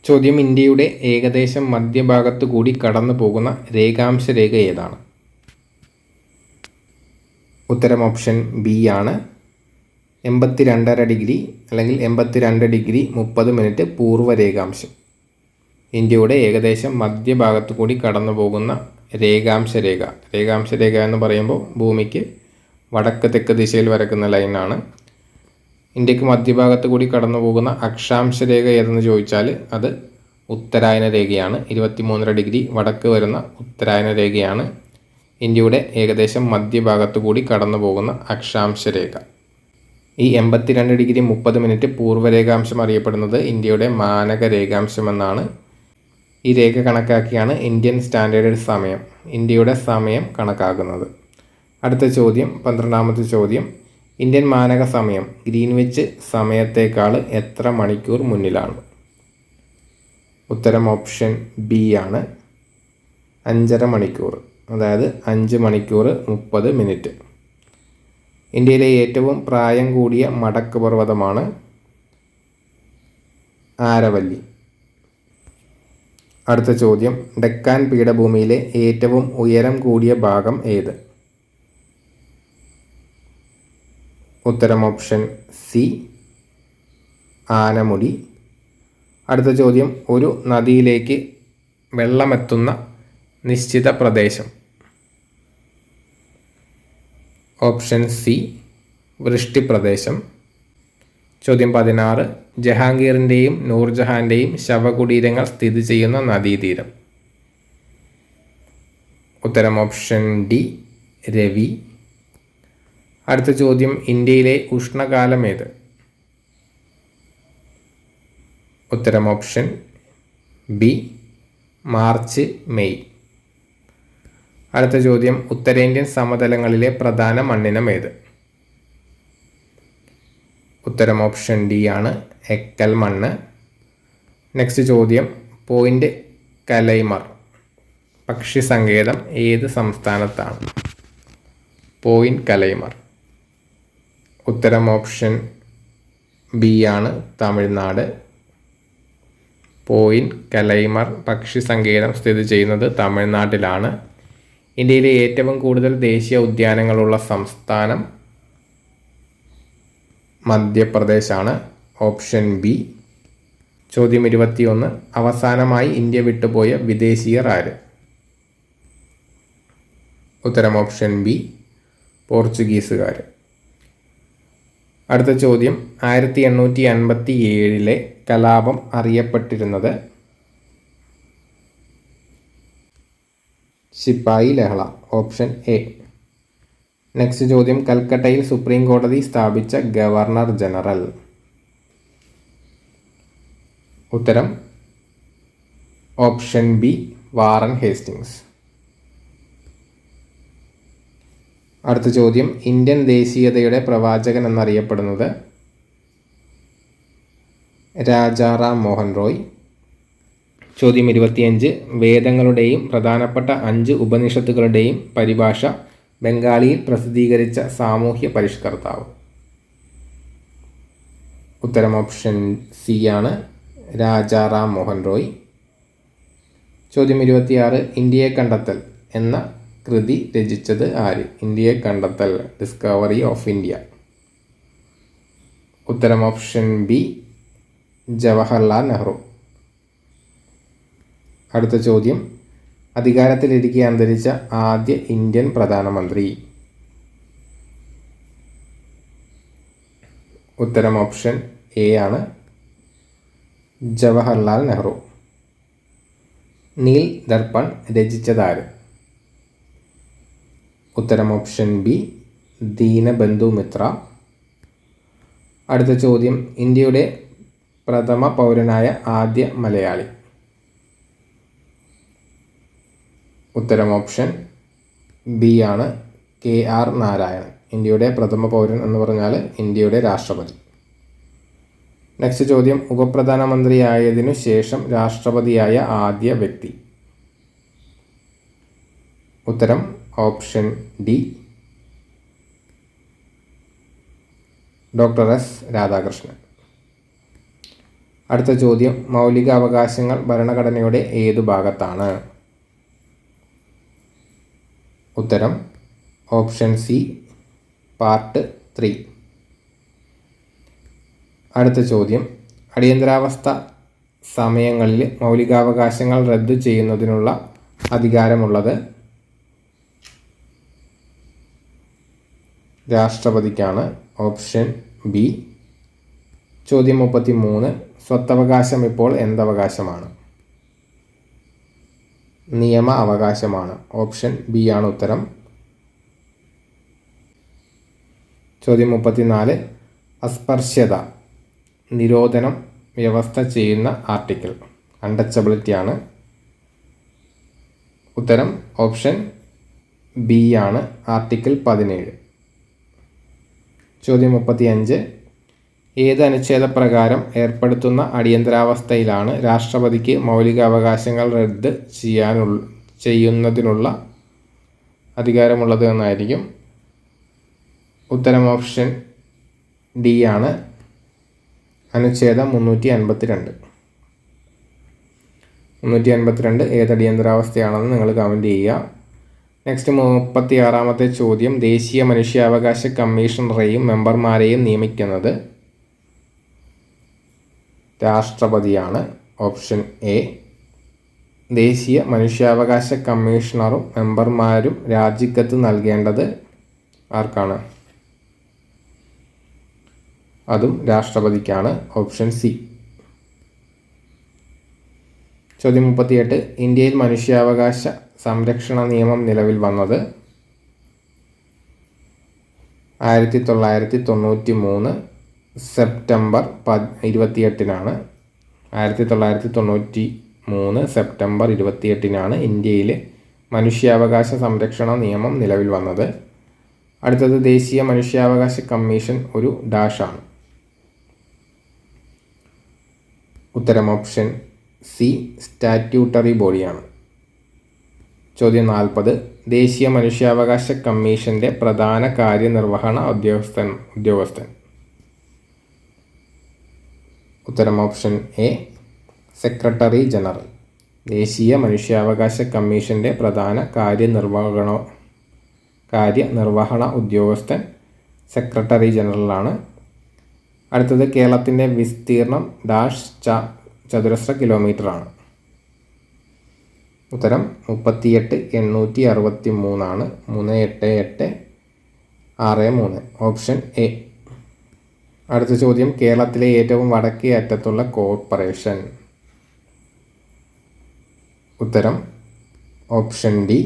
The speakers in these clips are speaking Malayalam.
ചോദ്യം: ഇന്ത്യയുടെ ഏകദേശം മധ്യഭാഗത്തു കൂടി കടന്നു പോകുന്ന രേഖാംശ രേഖ ഏതാണ്? ഉത്തരം ഓപ്ഷൻ ബി ആണ്. 82.5 ഡിഗ്രി അല്ലെങ്കിൽ 82 ഡിഗ്രി 30 മിനിറ്റ് പൂർവ്വ രേഖാംശം. ഇന്ത്യയുടെ ഏകദേശം മധ്യഭാഗത്തു കൂടി കടന്നു പോകുന്ന രേഖാംശ രേഖ. രേഖാംശ രേഖ എന്ന് പറയുമ്പോൾ ഭൂമിക്ക് വടക്ക് തെക്ക് ദിശയിൽ വരക്കുന്ന ലൈനാണ്. ഇന്ത്യക്ക് മധ്യഭാഗത്ത് കൂടി കടന്നു പോകുന്ന അക്ഷാംശ രേഖ ഏതെന്ന് ചോദിച്ചാൽ അത് ഉത്തരായന രേഖയാണ്. 23.5 ഡിഗ്രി വടക്ക് വരുന്ന ഉത്തരായന രേഖയാണ് ഇന്ത്യയുടെ ഏകദേശം മധ്യഭാഗത്ത് കൂടി കടന്നു പോകുന്ന അക്ഷാംശ രേഖ. ഈ 82 ഡിഗ്രി 30 മിനിറ്റ് പൂർവ്വരേഖാംശം അറിയപ്പെടുന്നത് ഇന്ത്യയുടെ മാനക രേഖാംശം എന്നാണ്. ഈ രേഖ കണക്കാക്കിയാണ് ഇന്ത്യൻ സ്റ്റാൻഡേർഡ് സമയം, ഇന്ത്യയുടെ സമയം കണക്കാക്കുന്നത്. അടുത്ത ചോദ്യം, 12ാമത്തെ ചോദ്യം: ഇന്ത്യൻ മാനക സമയം ഗ്രീൻവിച്ച് സമയത്തേക്കാൾ എത്ര മണിക്കൂർ മുന്നിലാണ്? ഉത്തരം ഓപ്ഷൻ ബി ആണ്. 5.5 മണിക്കൂർ, അതായത് 5 മണിക്കൂർ 30 മിനിറ്റ്. ഇന്ത്യയിലെ ഏറ്റവും പ്രായം കൂടിയ മടക്ക് പർവ്വതമാണ് ആരവല്ലി. അടുത്ത ചോദ്യം: ഡെക്കാൻ പീഠഭൂമിയിലെ ഏറ്റവും ഉയരം കൂടിയ ഭാഗം ഏത്? ഉത്തരം ഓപ്ഷൻ സി ആനമുടി. അടുത്ത ചോദ്യം: ഒരു നദിയിലേക്ക് വെള്ളമെത്തുന്ന നിശ്ചിത പ്രദേശം. ഓപ്ഷൻ സി വൃഷ്ടിപ്രദേശം. ചോദ്യം 16: ജഹാംഗീറിൻ്റെയും നൂർജഹാൻ്റെയും ശവകുടീരങ്ങൾ സ്ഥിതി ചെയ്യുന്ന നദീതീരം. ഉത്തരം ഓപ്ഷൻ ഡി രവി. അടുത്ത ചോദ്യം: ഇന്ത്യയിലെ ഉഷ്ണകാലം ഏത്? ഉത്തരം ഓപ്ഷൻ ബി മാർച്ച് മെയ്. അടുത്ത ചോദ്യം: ഉത്തരേന്ത്യൻ സമതലങ്ങളിലെ പ്രധാന മണ്ണിനം ഏത്? ഉത്തരം ഓപ്ഷൻ ഡി ആണ് എക്കൽ മണ്ണ്. നെക്സ്റ്റ് ചോദ്യം: പോയിന്റ് കലൈമർ പക്ഷി സങ്കേതം ഏത് സംസ്ഥാനത്താണ്? പോയിന്റ് കലൈമർ. ഉത്തരം ഓപ്ഷൻ ബി ആണ് തമിഴ്നാട്. പോയിന്റ് കലൈമർ പക്ഷി സങ്കേതം സ്ഥിതി ചെയ്യുന്നത് തമിഴ്നാട്ടിലാണ്. ഇന്ത്യയിലെ ഏറ്റവും കൂടുതൽ ദേശീയ ഉദ്യാനങ്ങളുള്ള സംസ്ഥാനം മധ്യപ്രദേശാണ്. Option B. ചോദ്യം 21: അവസാനമായി ഇന്ത്യ വിട്ടുപോയ വിദേശീയർ ആര്? ഉത്തരം ഓപ്ഷൻ ബി പോർച്ചുഗീസുകാർ. അടുത്ത ചോദ്യം: 1857 കലാപം അറിയപ്പെട്ടിരുന്നത്? ശിപ്പായി ലഹള. Option A. നെക്സ്റ്റ് ചോദ്യം: കൽക്കട്ടയിൽ സുപ്രീം കോടതി സ്ഥാപിച്ച ഗവർണർ ജനറൽ. ഉത്തരം ഓപ്ഷൻ ബി വാറൻ ഹേസ്റ്റിങ്സ്. അടുത്ത ചോദ്യം: ഇന്ത്യൻ ദേശീയതയുടെ പ്രവാചകൻ എന്നറിയപ്പെടുന്നത്? രാജാറാം മോഹൻ റോയ്. ചോദ്യം 25: വേദങ്ങളുടെയും പ്രധാനപ്പെട്ട 5 ഉപനിഷത്തുകളുടെയും പരിഭാഷ ബംഗാളിയിൽ പ്രസിദ്ധീകരിച്ച സാമൂഹ്യ പരിഷ്കർത്താവ്. ഉത്തരം ഓപ്ഷൻ സി ആണ് രാജാറാം മോഹൻ റോയ്. ചോദ്യം 26: ഇന്ത്യയെ കണ്ടെത്തൽ എന്ന കൃതി രചിച്ചത് ആര്? ഇന്ത്യയെ കണ്ടെത്തൽ, ഡിസ്കവറി ഓഫ് ഇന്ത്യ. ഉത്തരം ഓപ്ഷൻ ബി ജവഹർലാൽ നെഹ്റു. അടുത്ത ചോദ്യം: അധികാരത്തിലിരിക്കെ അന്തരിച്ച ആദ്യ ഇന്ത്യൻ പ്രധാനമന്ത്രി. ഉത്തരം ഓപ്ഷൻ എ ആണ് ജവഹർലാൽ നെഹ്റു. നീൽ ദർപ്പൺ രചിച്ചതാര്? ഉത്തരം ഓപ്ഷൻ ബി ദീനബന്ധു മിത്ര. അടുത്ത ചോദ്യം: ഇന്ത്യയുടെ പ്രഥമ പൗരനായ ആദ്യ മലയാളി. ഉത്തരം ഓപ്ഷൻ ബി ആണ് KR നാരായണൻ. ഇന്ത്യയുടെ പ്രഥമ പൗരൻ എന്ന് പറഞ്ഞാൽ ഇന്ത്യയുടെ രാഷ്ട്രപതി. നെക്സ്റ്റ് ചോദ്യം: ഉപപ്രധാനമന്ത്രിയായതിനു ശേഷം രാഷ്ട്രപതിയായ ആദ്യ വ്യക്തി. ഉത്തരം option D doctor S Radhakrishnan. അടുത്ത ചോദ്യം, മൗലിക അവകാശങ്ങൾ ഭരണഘടനയുടെ ഏതു ഭാഗത്താണ്? ഉത്തരം ഓപ്ഷൻ സി, പാർട്ട് 3. അടുത്ത ചോദ്യം, അടിയന്തരാവസ്ഥ സമയങ്ങളിൽ മൗലികാവകാശങ്ങൾ റദ്ദു ചെയ്യുന്നതിനുള്ള അധികാരമുള്ളത് രാഷ്ട്രപതിക്കാണ്. Option B. ചോദ്യം 33, സ്വത്തവകാശം ഇപ്പോൾ എന്തവകാശമാണ്? നിയമ അവകാശമാണ്. ഓപ്ഷൻ ബി ആണ് ഉത്തരം. ചോദ്യം 34, അസ്പർശ്യത നിരോധനം വ്യവസ്ഥ ചെയ്യുന്ന ആർട്ടിക്കിൾ? അൺടച്ചബിലിറ്റി ആണ്. ഉത്തരം ഓപ്ഷൻ ബി ആണ്, ആർട്ടിക്കിൾ 17. ചോദ്യം 35, ഏത് അനുച്ഛേദപ്രകാരം ഏർപ്പെടുത്തുന്ന അടിയന്തരാവസ്ഥയിലാണ് രാഷ്ട്രപതിക്ക് മൗലിക അവകാശങ്ങൾ റദ്ദ് ചെയ്യുന്നതിനുള്ള അധികാരമുള്ളത് എന്നായിരിക്കും. ഉത്തരം ഓപ്ഷൻ ഡി ആണ്, അനുച്ഛേദം 352. 352 ഏത് അടിയന്തരാവസ്ഥയാണെന്ന് നിങ്ങൾ കമൻറ്റ് ചെയ്യുക. നെക്സ്റ്റ് 36-ാമത്തെ ചോദ്യം, ദേശീയ മനുഷ്യാവകാശ കമ്മീഷണറെയും മെമ്പർമാരെയും നിയമിക്കുന്നത് രാഷ്ട്രപതിയാണ്. Option A. ദേശീയ മനുഷ്യാവകാശ കമ്മീഷണറും മെമ്പർമാരും രാജിക്കത്ത് നൽകേണ്ടത് ആർക്കാണ്? അതും രാഷ്ട്രപതിക്കാണ്. Option C. ചോദ്യം 38, ഇന്ത്യയിൽ മനുഷ്യാവകാശ സംരക്ഷണ നിയമം നിലവിൽ വന്നത് 1993 സെപ്റ്റംബർ 28-നാണ്. 1993 സെപ്റ്റംബർ 28-നാണ് ഇന്ത്യയിൽ മനുഷ്യാവകാശ സംരക്ഷണ നിയമം നിലവിൽ വന്നത്. അടുത്തത്, ദേശീയ മനുഷ്യാവകാശ കമ്മീഷൻ ഒരു ഡാഷാണ്. ഉത്തരം ഓപ്ഷൻ സി, സ്റ്റാറ്റ്യൂട്ടറി ബോഡിയാണ്. ചോദ്യം 40, ദേശീയ മനുഷ്യാവകാശ കമ്മീഷൻ്റെ പ്രധാന കാര്യനിർവഹണ ഉദ്യോഗസ്ഥൻ? ഉത്തരം ഓപ്ഷൻ എ, സെക്രട്ടറി ജനറൽ. ദേശീയ മനുഷ്യാവകാശ കമ്മീഷൻ്റെ പ്രധാന കാര്യനിർവഹണ ഉദ്യോഗസ്ഥൻ സെക്രട്ടറി ജനറലാണ്. അടുത്തത്, കേരളത്തിൻ്റെ വിസ്തീർണം ഡാഷ് ചതുരശ്ര കിലോമീറ്റർ ആണ്? ഉത്തരം 38,863 ആണ്. 38863. Option A. അടുത്ത ചോദ്യം, കേരളത്തിലെ ഏറ്റവും വടക്കേ അറ്റത്തുള്ള കോർപ്പറേഷൻ? ഉത്തരം ഓപ്ഷൻ ഡി,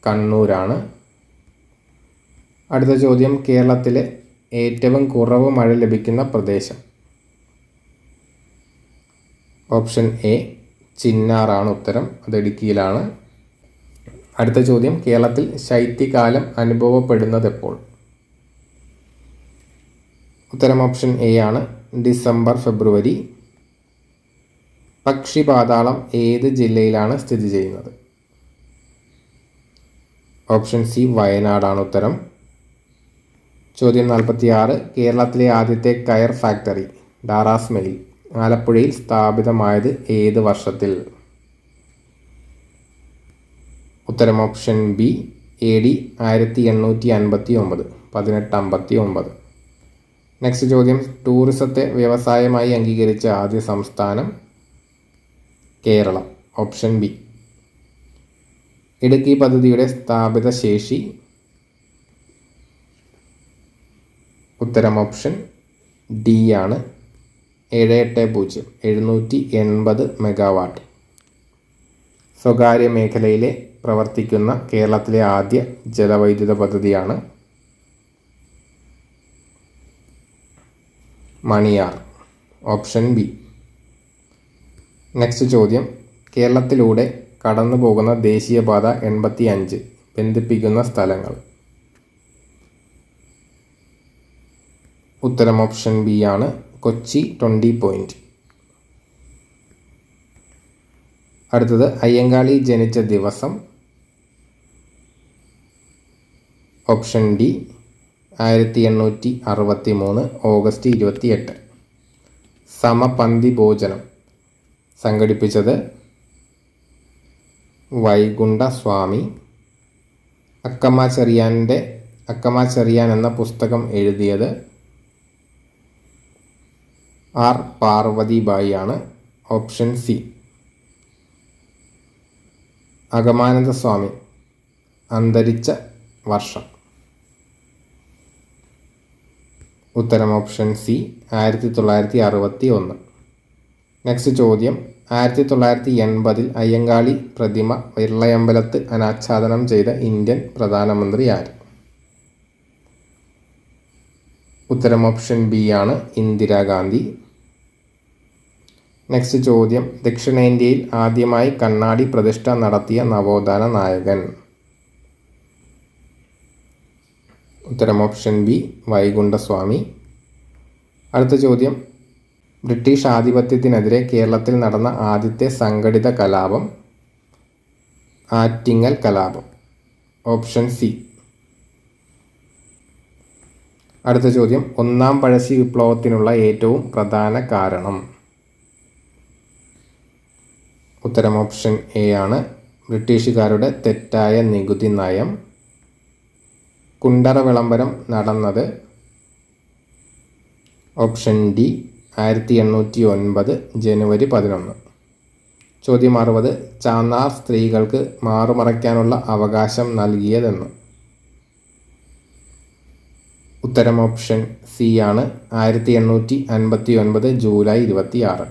കണ്ണൂരാണ്. അടുത്ത ചോദ്യം, കേരളത്തിലെ ഏറ്റവും കുറവ് മഴ ലഭിക്കുന്ന പ്രദേശം? ഓപ്ഷൻ എ, ചിന്നാറാണ് ഉത്തരം. അത് ഇടുക്കിയിലാണ്. അടുത്ത ചോദ്യം, കേരളത്തിൽ ശൈത്യകാലം അനുഭവപ്പെടുന്നത് എപ്പോൾ? ഉത്തരം ഓപ്ഷൻ എ ആണ്, ഡിസംബർ ഫെബ്രുവരി. പക്ഷിപാതാളം ഏത് ജില്ലയിലാണ് സ്ഥിതി ചെയ്യുന്നത്? ഓപ്ഷൻ സി, വയനാടാണ് ഉത്തരം. ചോദ്യം 46, കേരളത്തിലെ ആദ്യത്തെ കയർ ഫാക്ടറി ഡാറാസ് മെയിൽ ആലപ്പുഴയിൽ സ്ഥാപിതമായത് ഏത് വർഷത്തിൽ? ഉത്തരം ഓപ്ഷൻ ബി, AD 1859, 1859. നെക്സ്റ്റ് ചോദ്യം, ടൂറിസത്തെ വ്യവസായമായി അംഗീകരിച്ച ആദ്യ സംസ്ഥാനം? കേരളം. Option B. ഇടുക്കി പദ്ധതിയുടെ സ്ഥാപിത ശേഷി? ഉത്തരം ഓപ്ഷൻ ഡി ആണ്, 780, 780 മെഗാവാട്ട്. സ്വകാര്യ മേഖലയിലെ പ്രവർത്തിക്കുന്ന കേരളത്തിലെ ആദ്യ ജലവൈദ്യുത പദ്ധതിയാണ് മണിയാർ. Option B. നെക്സ്റ്റ് ചോദ്യം, കേരളത്തിലൂടെ കടന്നു പോകുന്ന ദേശീയപാത 85 ബന്ധിപ്പിക്കുന്ന സ്ഥലങ്ങൾ? ഉത്തരം ഓപ്ഷൻ ബി ആണ്, കൊച്ചി 20 പോയിന്റ്. അടുത്തത്, അയ്യങ്കാളി ജനിച്ച ദിവസം? Option D, 1863 August 28. സമപന്തി ഭോജനം സംഘടിപ്പിച്ചത് വൈകുണ്ഠസ്വാമി. അക്കമ്മ ചെറിയാൻ എന്ന പുസ്തകം എഴുതിയത് ആർ പാർവതിബായി ആണ്. Option C. അഗമാനന്ദ സ്വാമി അന്തരിച്ച വർഷം. ഉത്തരം ഓപ്ഷൻ സി 1961. നെക്സ്റ്റ് ചോദ്യം, 1980 അയ്യങ്കാളി പ്രതിമ വെള്ളയമ്പലത്ത് അനാച്ഛാദനം ചെയ്ത ഇന്ത്യൻ പ്രധാനമന്ത്രി ആര്? ഉത്തരം ഓപ്ഷൻ ബി ആണ് ഇന്ദിരാഗാന്ധി. നെക്സ്റ്റ് ചോദ്യം, ദക്ഷിണേന്ത്യയിൽ ആദ്യമായി കണ്ണാടി പ്രതിഷ്ഠ നടത്തിയ നവോത്ഥാന നായകൻ? ഉത്തരം ഓപ്ഷൻ ബി വൈകുണ്ഠസ്വാമി. അടുത്ത ചോദ്യം, ബ്രിട്ടീഷ് ആധിപത്യത്തിനെതിരെ കേരളത്തിൽ നടന്ന ആദ്യത്തെ സംഘടിത കലാപം? ആറ്റിങ്ങൽ കലാപം. Option C. അടുത്ത ചോദ്യം, ഒന്നാം പഴശ്ശി വിപ്ലവത്തിനുള്ള ഏറ്റവും പ്രധാന കാരണം? ഉത്തരം ഓപ്ഷൻ എ ആണ് ബ്രിട്ടീഷുകാരുടെ തെറ്റായ നികുതി നയം. കുണ്ടറ വിളംബരം നടന്നത്? ഓപ്ഷൻ ഡി 1809 ജനുവരി 11. ചോദ്യം 60, ചാന്നാർ സ്ത്രീകൾക്ക് മാറുമറയ്ക്കാനുള്ള അവകാശം നൽകിയതെന്ന്? ഉത്തരം ഓപ്ഷൻ സി ആണ് 1859 ജൂലൈ 26.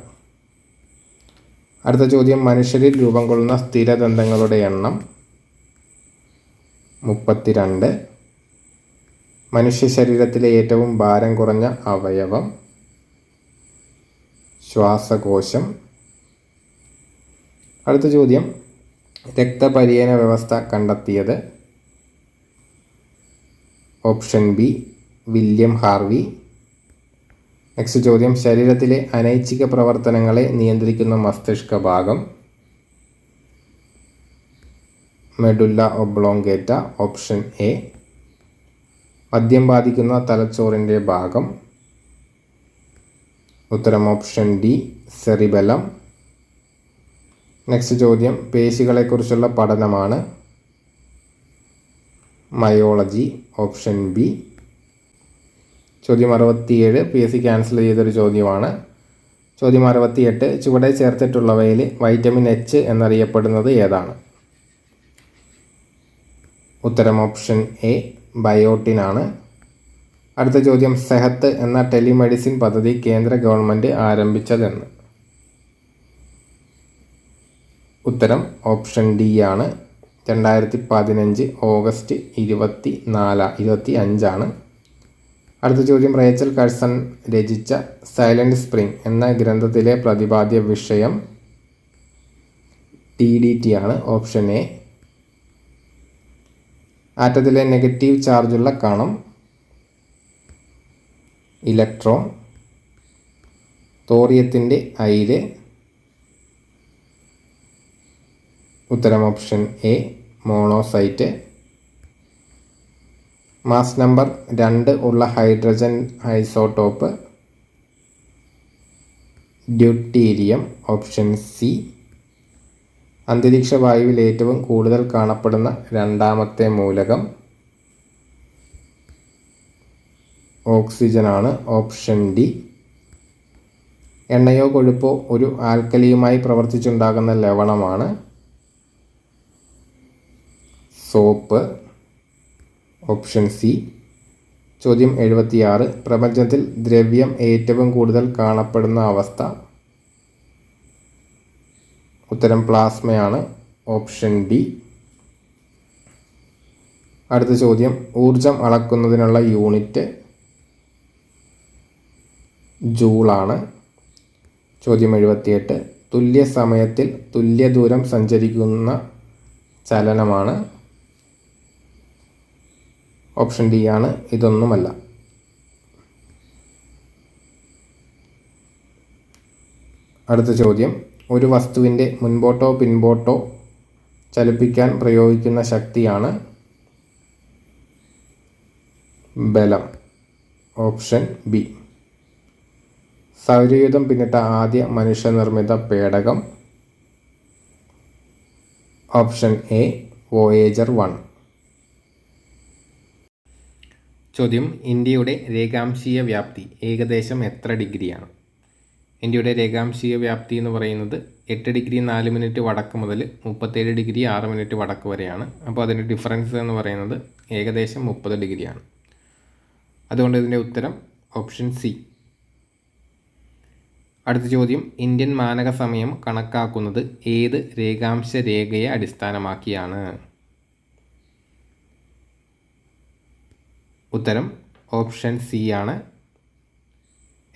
അടുത്ത ചോദ്യം, മനുഷ്യരിൽ രൂപം കൊള്ളുന്ന സ്ഥിരദന്തങ്ങളുടെ എണ്ണം? 32. മനുഷ്യ ശരീരത്തിലെ ഏറ്റവും ഭാരം കുറഞ്ഞ അവയവം? ശ്വാസകോശം. അടുത്ത ചോദ്യം, രക്തപര്യന വ്യവസ്ഥ കണ്ടെത്തിയത്? Option B William Harvey. Next ചോദ്യം, ശരീരത്തിലെ അനൈച്ഛിക പ്രവർത്തനങ്ങളെ നിയന്ത്രിക്കുന്ന മസ്തിഷ്ക ഭാഗം? Medulla oblongata. Option A. മദ്യം ബാധിക്കുന്ന തലച്ചോറിൻ്റെ ഭാഗം? ഉത്തരം ഓപ്ഷൻ ഡി സെറിബെലം. നെക്സ്റ്റ് ചോദ്യം, പേശികളെക്കുറിച്ചുള്ള പഠനമാണ്? മയോളജി. Option B. ചോദ്യം 67 PSC ക്യാൻസൽ ചെയ്തൊരു ചോദ്യമാണ്. ചോദ്യം 68, ചുവടെ ചേർത്തിട്ടുള്ളവയിൽ വൈറ്റമിൻ എച്ച് എന്നറിയപ്പെടുന്നത് ഏതാണ്? ഉത്തരം ഓപ്ഷൻ എ ബയോട്ടിൻ ആണ്. അടുത്ത ചോദ്യം, സെഹത്ത് എന്ന ടെലിമെഡിസിൻ പദ്ധതി കേന്ദ്ര ഗവൺമെൻറ് ആരംഭിച്ചതെന്ന്? ഉത്തരം ഓപ്ഷൻ ഡി ആണ് 2015 ഓഗസ്റ്റ് 25 ആണ്. അടുത്ത ചോദ്യം, റേച്ചൽ കഴ്സൺ രചിച്ച സൈലന്റ് സ്പ്രിംഗ് എന്ന ഗ്രന്ഥത്തിലെ പ്രതിപാദ്യ വിഷയം? DDT ആണ്. Option A. ആറ്റത്തിലെ നെഗറ്റീവ് ചാർജുള്ള കണം? ഇലക്ട്രോൺ. തോറിയത്തിൻ്റെ അയിര്? ഉത്തരം option A monocyte. Mass number 2 ഉള്ള hydrogen isotope? Deuterium. Option C. അന്തരീക്ഷ വായുവിൽ ഏറ്റവും കൂടുതൽ കാണപ്പെടുന്ന രണ്ടാമത്തെ മൂലകം? ഓക്സിജനാണ്. Option D. എണ്ണയോ കൊഴുപ്പോ ഒരു ആൽക്കലിയുമായി പ്രവർത്തിച്ചുണ്ടാകുന്ന ലവണമാണ്? സോപ്പ്. Option C. ചോദ്യം 76, പ്രപഞ്ചത്തിൽ ദ്രവ്യം ഏറ്റവും കൂടുതൽ കാണപ്പെടുന്ന അവസ്ഥ? ഉത്തരം പ്ലാസ്മയാണ്. Option D. അടുത്ത ചോദ്യം, ഊർജം അളക്കുന്നതിനുള്ള യൂണിറ്റ്? ജൂളാണ്. ചോദ്യം 78, തുല്യ സമയത്തിൽ തുല്യ ദൂരം സഞ്ചരിക്കുന്ന ചലനമാണ്? ഓപ്ഷൻ ഡി ആണ് ഇതൊന്നുമല്ല. അടുത്ത ചോദ്യം, ഒരു വസ്തുവിൻ്റെ മുൻപോട്ടോ പിൻപോട്ടോ ചലിപ്പിക്കാൻ പ്രയോഗിക്കുന്ന ശക്തിയാണ്? ബലം. Option B. സൗരയൂഥം പിന്നിട്ട ആദ്യ മനുഷ്യനിർമ്മിത പേടകം? Option A Voyager 1. ചോദ്യം: ഇന്ത്യയുടെ രേഖാംശീയ വ്യാപ്തി ഏകദേശം എത്ര ഡിഗ്രിയാണ്? ഇന്ത്യയുടെ രേഖാംശീയ വ്യാപ്തി എന്ന് പറയുന്നത് 8 ഡിഗ്രി 4 മിനിറ്റ് വടക്ക് മുതൽ 37 ഡിഗ്രി 6 മിനിറ്റ് വടക്ക് വരെയാണ്. അപ്പോൾ അതിൻ്റെ ഡിഫറൻസ് എന്ന് പറയുന്നത് ഏകദേശം 30 ഡിഗ്രിയാണ്. അതുകൊണ്ട് ഇതിൻ്റെ ഉത്തരം ഓപ്ഷൻ സി. അടുത്ത ചോദ്യം: ഇന്ത്യൻ മാനക സമയം കണക്കാക്കുന്നത് ഏത് രേഖാംശ രേഖയെ അടിസ്ഥാനമാക്കിയാണ്? ഉത്തരം ഓപ്ഷൻ സി ആണ്.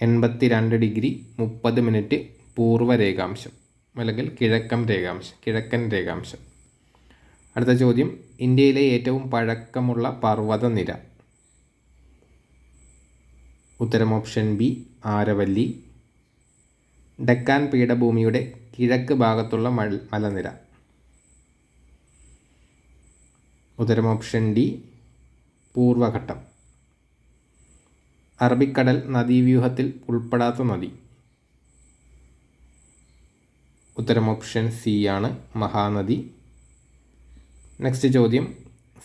82 ഡിഗ്രി 30 മിനിറ്റ് പൂർവ്വ രേഖാംശം അല്ലെങ്കിൽ കിഴക്കൻ രേഖാംശം. അടുത്ത ചോദ്യം: ഇന്ത്യയിലെ ഏറ്റവും പഴക്കമുള്ള പർവ്വതനിര? ഉത്തരം ഓപ്ഷൻ ബി ആരവല്ലി. ഡെക്കാൻ പീഠഭൂമിയുടെ കിഴക്ക് ഭാഗത്തുള്ള മലനിര? ഉത്തരം ഓപ്ഷൻ ഡി പൂർവഘട്ടം. അറബിക്കടൽ നദീവ്യൂഹത്തിൽ ഉൾപ്പെടാത്ത നദി? ഉത്തരം ഓപ്ഷൻ സി ആണ് മഹാനദി. നെക്സ്റ്റ് ചോദ്യം: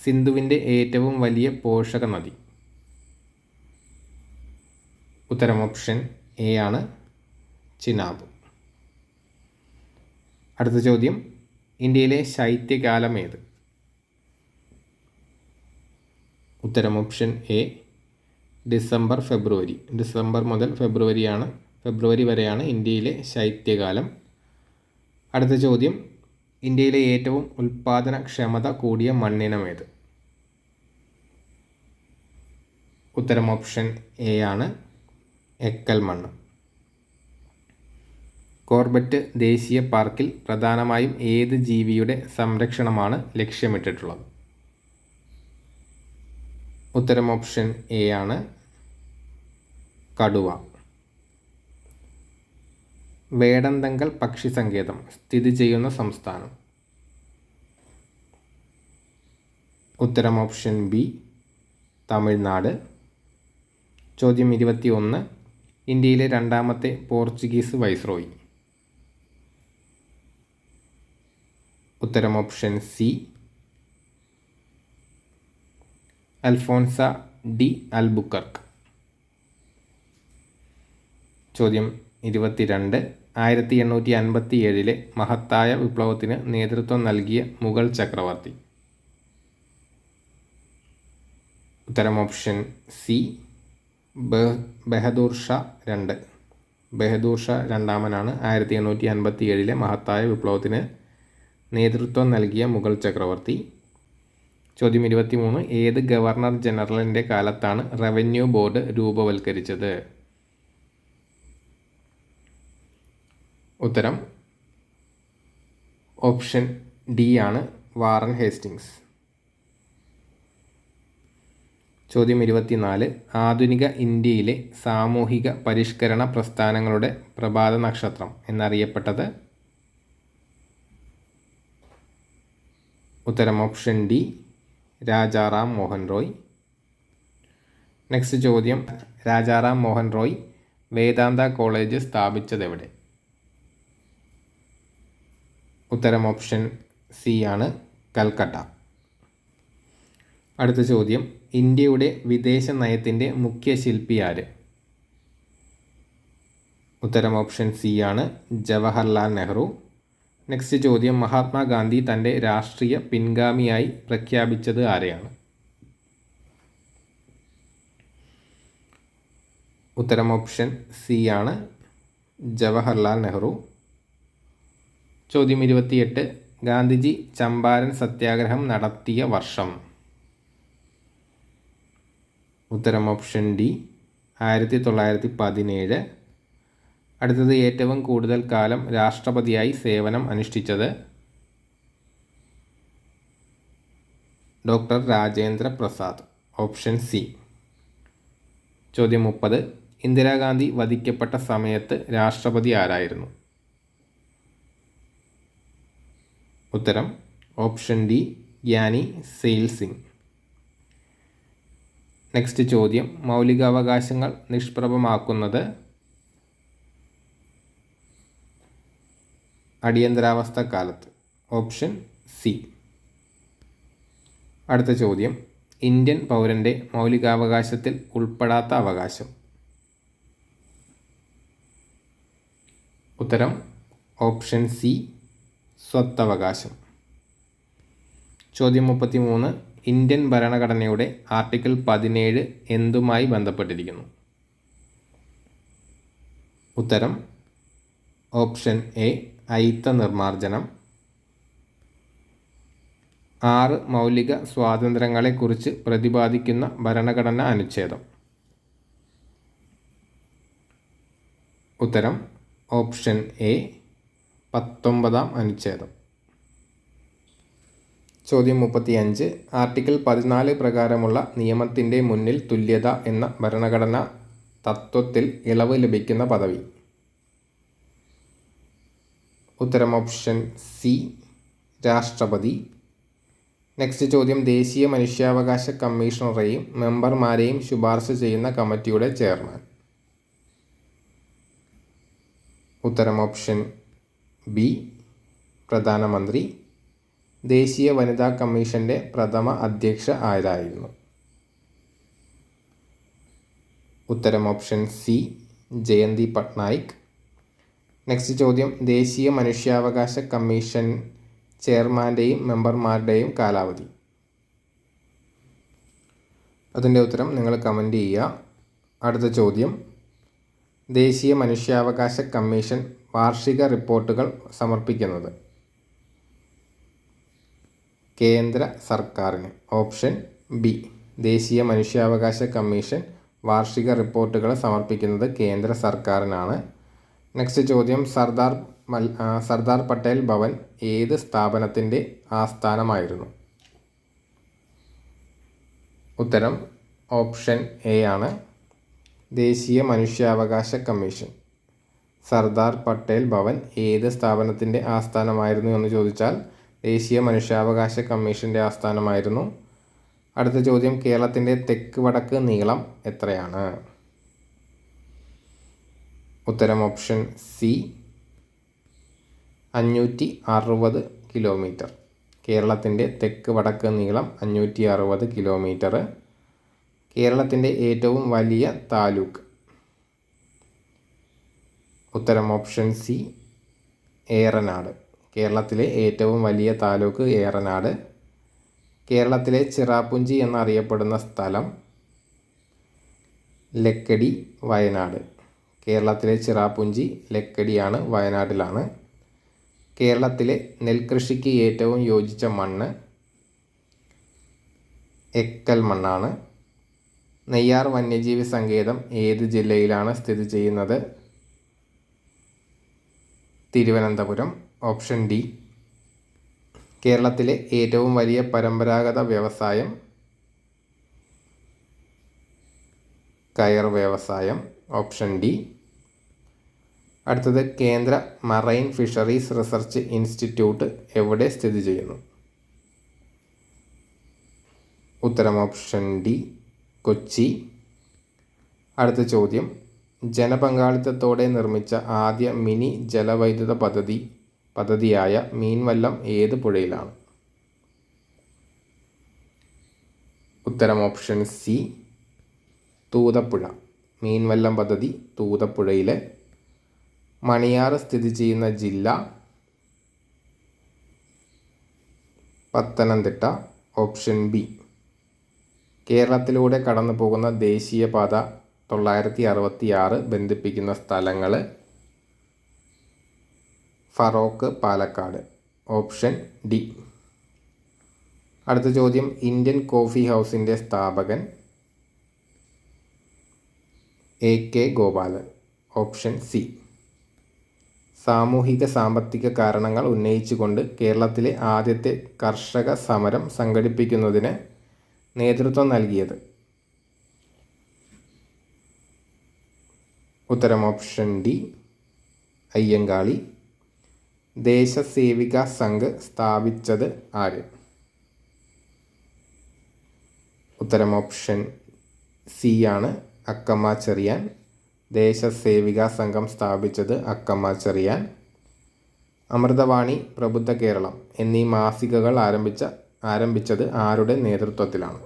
സിന്ധുവിൻ്റെ ഏറ്റവും വലിയ പോഷക നദി? ഉത്തരം ഓപ്ഷൻ എ ആണ് ചിനാബ്. അടുത്ത ചോദ്യം: ഇന്ത്യയിലെ ശൈത്യകാലം ഏത്? ഉത്തരം ഓപ്ഷൻ എ ഡിസംബർ മുതൽ ഫെബ്രുവരി വരെയാണ് ഇന്ത്യയിലെ ശൈത്യകാലം. അടുത്ത ചോദ്യം: ഇന്ത്യയിലെ ഏറ്റവും ഉൽപാദനക്ഷമത കൂടിയ മണ്ണിനം ഏത്? ഉത്തരം ഓപ്ഷൻ എ ആണ് എക്കൽ മണ്ണ്. കോർബറ്റ് ദേശീയ പാർക്കിൽ പ്രധാനമായും ഏത് ജീവിയുടെ സംരക്ഷണമാണ് ലക്ഷ്യമിട്ടിട്ടുള്ളത്? ഉത്തരം ഓപ്ഷൻ എ ആണ് കടുവ. വേടന്തങ്കൽ പക്ഷി സങ്കേതം സ്ഥിതി ചെയ്യുന്ന സംസ്ഥാനം? ഉത്തരം ഓപ്ഷൻ ബി തമിഴ്നാട്. ചോദ്യം 21: ഇന്ത്യയിലെ രണ്ടാമത്തെ പോർച്ചുഗീസ് വൈസ്രോയി? ഉത്തരം option C Alphonsa D Albuquerque. ചോദ്യം 22: 1857 മഹത്തായ വിപ്ലവത്തിന് നേതൃത്വം നൽകിയ മുഗൾ ചക്രവർത്തി? ഉത്തരം ഓപ്ഷൻ സി ബഹദൂർ ഷാ 2. ബഹദൂർ ഷാ രണ്ടാമനാണ് 1857 മഹത്തായ വിപ്ലവത്തിന് നേതൃത്വം നൽകിയ മുഗൾ ചക്രവർത്തി. ചോദ്യം 23: ഏത് ഗവർണർ ജനറലിൻ്റെ കാലത്താണ് റവന്യൂ ബോർഡ് രൂപവൽക്കരിച്ചത്? ഉത്തരം ഓപ്ഷൻ ഡി ആണ് വാറൻ ഹേസ്റ്റിങ്സ്. ചോദ്യം 24: ആധുനിക ഇന്ത്യയിലെ സാമൂഹിക പരിഷ്കരണ പ്രസ്ഥാനങ്ങളുടെ പ്രഭാത നക്ഷത്രം എന്നറിയപ്പെട്ടത്? ഉത്തരം option D Rajaram Mohan Roy. Next ചോദ്യം: രാജാറാം മോഹൻ റോയ് വേദാന്ത കോളേജ് സ്ഥാപിച്ചതെവിടെ? ഉത്തരം ഓപ്ഷൻ സി ആണ് കൽക്കട്ട. അടുത്ത ചോദ്യം: ഇന്ത്യയുടെ വിദേശ നയത്തിൻ്റെ മുഖ്യ ശില്പി ആര്? ഉത്തരം ഓപ്ഷൻ സി ആണ് ജവഹർലാൽ നെഹ്റു. നെക്സ്റ്റ് ചോദ്യം: മഹാത്മാഗാന്ധി തൻ്റെ രാഷ്ട്രീയ പിൻഗാമിയായി പ്രഖ്യാപിച്ചത് ആരെയാണ്? ഉത്തരം ഓപ്ഷൻ സി ആണ് ജവഹർലാൽ നെഹ്റു. ചോദ്യം 28: ഗാന്ധിജി ചമ്പാരൻ സത്യാഗ്രഹം നടത്തിയ വർഷം? ഉത്തരം ഓപ്ഷൻ ഡി 1917. അടുത്തത്: ഏറ്റവും കൂടുതൽ കാലം രാഷ്ട്രപതിയായി സേവനം അനുഷ്ഠിച്ചത്? Doctor Rajendra Prasad. Option C. ചോദ്യം 30: ഇന്ദിരാഗാന്ധി വധിക്കപ്പെട്ട സമയത്ത് രാഷ്ട്രപതി ആരായിരുന്നു? ഉത്തരം option D Giani Zail Singh. Next ചോദ്യം: മൗലികാവകാശങ്ങൾ നിഷ്പ്രഭമാക്കുന്നത്? അടിയന്തരാവസ്ഥ കാലത്ത്? Option C. അടുത്ത ചോദ്യം, ഇന്ത്യൻ പൗരൻ്റെ മൗലികാവകാശത്തിൽ ഉൾപ്പെടാത്ത അവകാശം? ഉത്തരം ഓപ്ഷൻ സി, സ്വത്തവകാശം. ചോദ്യം 33, ഇന്ത്യൻ ഭരണഘടനയുടെ ആർട്ടിക്കിൾ 17 എന്തുമായി ബന്ധപ്പെട്ടിരിക്കുന്നു? ഉത്തരം ഓപ്ഷൻ എ, അയിത്ത നിർമ്മാർജ്ജനം. 6 മൗലിക സ്വാതന്ത്ര്യങ്ങളെക്കുറിച്ച് പ്രതിപാദിക്കുന്ന ഭരണഘടനാ അനുച്ഛേദം? ഉത്തരം ഓപ്ഷൻ എ, 19-ാം അനുച്ഛേദം. ചോദ്യം 35, ആർട്ടിക്കിൾ 14 പ്രകാരമുള്ള നിയമത്തിൻ്റെ മുന്നിൽ തുല്യത എന്ന ഭരണഘടനാ തത്വത്തിൽ ഇളവ് ലഭിക്കുന്ന പദവി? ഉത്തരം ഓപ്ഷൻ സി, രാഷ്ട്രപതി. നെക്സ്റ്റ് ചോദ്യം, ദേശീയ മനുഷ്യാവകാശ കമ്മീഷണറെയും മെമ്പർമാരെയും ശുപാർശ ചെയ്യുന്ന കമ്മിറ്റിയുടെ ചെയർമാൻ? ഉത്തരം ഓപ്ഷൻ ബി, പ്രധാനമന്ത്രി. ദേശീയ വനിതാ കമ്മീഷൻ്റെ പ്രഥമ അധ്യക്ഷ ആരായിരുന്നു? ഉത്തരം option C, Jayanti Patnaik. Next ചോദ്യം, ദേശീയ മനുഷ്യാവകാശ കമ്മീഷൻ ചെയർമാൻ്റെയും മെമ്പർമാരുടെയും കാലാവധി? അതിൻ്റെ ഉത്തരം നിങ്ങൾ കമൻറ്റ് ചെയ്യുക. അടുത്ത ചോദ്യം, ദേശീയ മനുഷ്യാവകാശ കമ്മീഷൻ വാർഷിക റിപ്പോർട്ടുകൾ സമർപ്പിക്കുന്നത് കേന്ദ്ര സർക്കാരിന്? ഓപ്ഷൻ ബി, ദേശീയ മനുഷ്യാവകാശ കമ്മീഷൻ വാർഷിക റിപ്പോർട്ടുകൾ സമർപ്പിക്കുന്നത് കേന്ദ്ര സർക്കാരിനാണ്. നെക്സ്റ്റ് ചോദ്യം, സർദാർ പട്ടേൽ ഭവൻ ഏത് സ്ഥാപനത്തിൻ്റെ ആസ്ഥാനമായിരുന്നു? ഉത്തരം ഓപ്ഷൻ എ ആണ്, ദേശീയ മനുഷ്യാവകാശ കമ്മീഷൻ. സർദാർ പട്ടേൽ ഭവൻ ഏത് സ്ഥാപനത്തിൻ്റെ ആസ്ഥാനമായിരുന്നു എന്ന് ചോദിച്ചാൽ ദേശീയ മനുഷ്യാവകാശ കമ്മീഷൻ്റെ ആസ്ഥാനമായിരുന്നു. അടുത്ത ചോദ്യം, കേരളത്തിൻ്റെ തെക്ക് വടക്ക് നീളം എത്രയാണ്? ഉത്തരം ഓപ്ഷൻ സി, 560 കിലോമീറ്റർ. കേരളത്തിൻ്റെ തെക്ക് വടക്ക് നീളം 560 കിലോമീറ്റർ. കേരളത്തിൻ്റെ ഏറ്റവും വലിയ താലൂക്ക്? ഉത്തരം ഓപ്ഷൻ സി, ഏറനാട്. കേരളത്തിലെ ഏറ്റവും വലിയ താലൂക്ക് ഏറനാട്. കേരളത്തിലെ ചിറാപുഞ്ചി എന്നറിയപ്പെടുന്ന സ്ഥലം? ലക്കിടി, വയനാട്. കേരളത്തിലെ ചിറാപുഞ്ചി ലക്കിടിയാണ്, വയനാട്ടിലാണ്. കേരളത്തിലെ നെൽകൃഷിക്ക് ഏറ്റവും യോജിച്ച മണ്ണ്? എക്കൽ മണ്ണാണ്. നെയ്യാർ വന്യജീവി സങ്കേതം ഏത് ജില്ലയിലാണ് സ്ഥിതി ചെയ്യുന്നത്? തിരുവനന്തപുരം. Option D. കേരളത്തിലെ ഏറ്റവും വലിയ പരമ്പരാഗത വ്യവസായം? കയർ വ്യവസായം. Option D. അടുത്തത്, കേന്ദ്ര മറൈൻ ഫിഷറീസ് റിസർച്ച് ഇൻസ്റ്റിറ്റ്യൂട്ട് എവിടെ സ്ഥിതി ചെയ്യുന്നു? ഉത്തരം ഓപ്ഷൻ ഡി, കൊച്ചി. അടുത്ത ചോദ്യം, ജനപങ്കാളിത്തത്തോടെ നിർമ്മിച്ച ആദ്യ മിനി ജലവൈദ്യുത പദ്ധതിയായ മീൻവല്ലം ഏത് പുഴയിലാണ്? ഉത്തരം ഓപ്ഷൻ സി, തൂതപ്പുഴ. മീൻവല്ലം പദ്ധതി തൂതപ്പുഴയിലെ. മണിയാർ സ്ഥിതി ചെയ്യുന്ന ജില്ല? പത്തനംതിട്ട. Option B. കേരളത്തിലൂടെ കടന്നു പോകുന്ന ദേശീയപാത 966 ബന്ധിപ്പിക്കുന്ന സ്ഥലങ്ങൾ? ഫറോക്ക്, പാലക്കാട്. Option D. അടുത്ത ചോദ്യം, ഇന്ത്യൻ കോഫി ഹൗസിൻ്റെ സ്ഥാപകൻ? AK ഗോപാലൻ. Option C. സാമൂഹിക സാമ്പത്തിക കാരണങ്ങൾ ഉന്നയിച്ചുകൊണ്ട് കേരളത്തിലെ ആദ്യത്തെ കർഷക സമരം സംഘടിപ്പിക്കുന്നതിന് നേതൃത്വം നൽകിയത്? ഉത്തരം ഓപ്ഷൻ ഡി, അയ്യങ്കാളി. ദേശസേവിക സംഘ് സ്ഥാപിച്ചത് ആര്? ഉത്തരം ഓപ്ഷൻ സി ആണ്, അക്കമ്മ ചെറിയാൻ. ദേശസേവിക സംഘം സ്ഥാപിച്ചത് അക്കമ്മ ചെറിയാൻ. അമൃതവാണി, പ്രബുദ്ധ കേരളം എന്നീ മാസികകൾ ആരംഭിച്ചത് ആരുടെ നേതൃത്വത്തിലാണ്?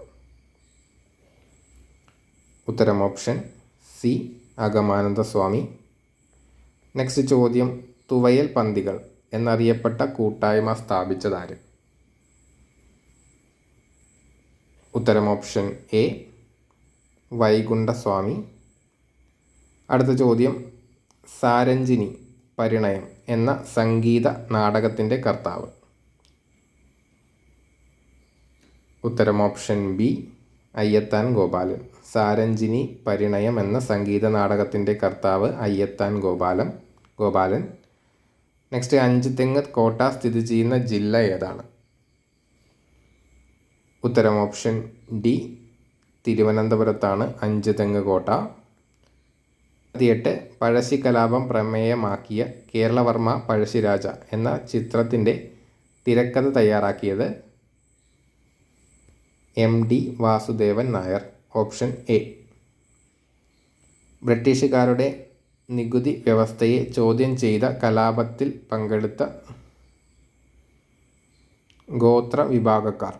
ഉത്തരം ഓപ്ഷൻ സി, അഗമാനന്ദ സ്വാമി. നെക്സ്റ്റ് ചോദ്യം, തുവയൽ പന്തികൾ എന്നറിയപ്പെട്ട കൂട്ടായ്മ സ്ഥാപിച്ചതാര്? ഉത്തരം ഓപ്ഷൻ എ, വൈകുണ്ഠസ്വാമി. അടുത്ത ചോദ്യം, സാരഞ്ജിനി പരിണയം എന്ന സംഗീത നാടകത്തിൻ്റെ കർത്താവ്? ഉത്തരം ഓപ്ഷൻ ബി, അയ്യത്താൻ ഗോപാലൻ. സാരഞ്ജിനി പരിണയം എന്ന സംഗീത നാടകത്തിൻ്റെ കർത്താവ് അയ്യത്താൻ ഗോപാലൻ. നെക്സ്റ്റ്, അഞ്ചുതെങ്ങ് കോട്ട സ്ഥിതി ചെയ്യുന്ന ജില്ല ഏതാണ്? ഉത്തരം ഓപ്ഷൻ ഡി, തിരുവനന്തപുരത്താണ് അഞ്ചുതെങ്ങ് കോട്ട. 18 പഴശ്ശി കലാപം പ്രമേയമാക്കിയ കേരളവർമ്മ പഴശ്ശിരാജ എന്ന ചിത്രത്തിൻ്റെ തിരക്കഥ തയ്യാറാക്കിയത്? MD Vasudevan Nair. Option A. ബ്രിട്ടീഷുകാരുടെ നികുതി വ്യവസ്ഥയെ ചോദ്യം ചെയ്ത കലാപത്തിൽ പങ്കെടുത്ത ഗോത്രവിഭാഗക്കാർ?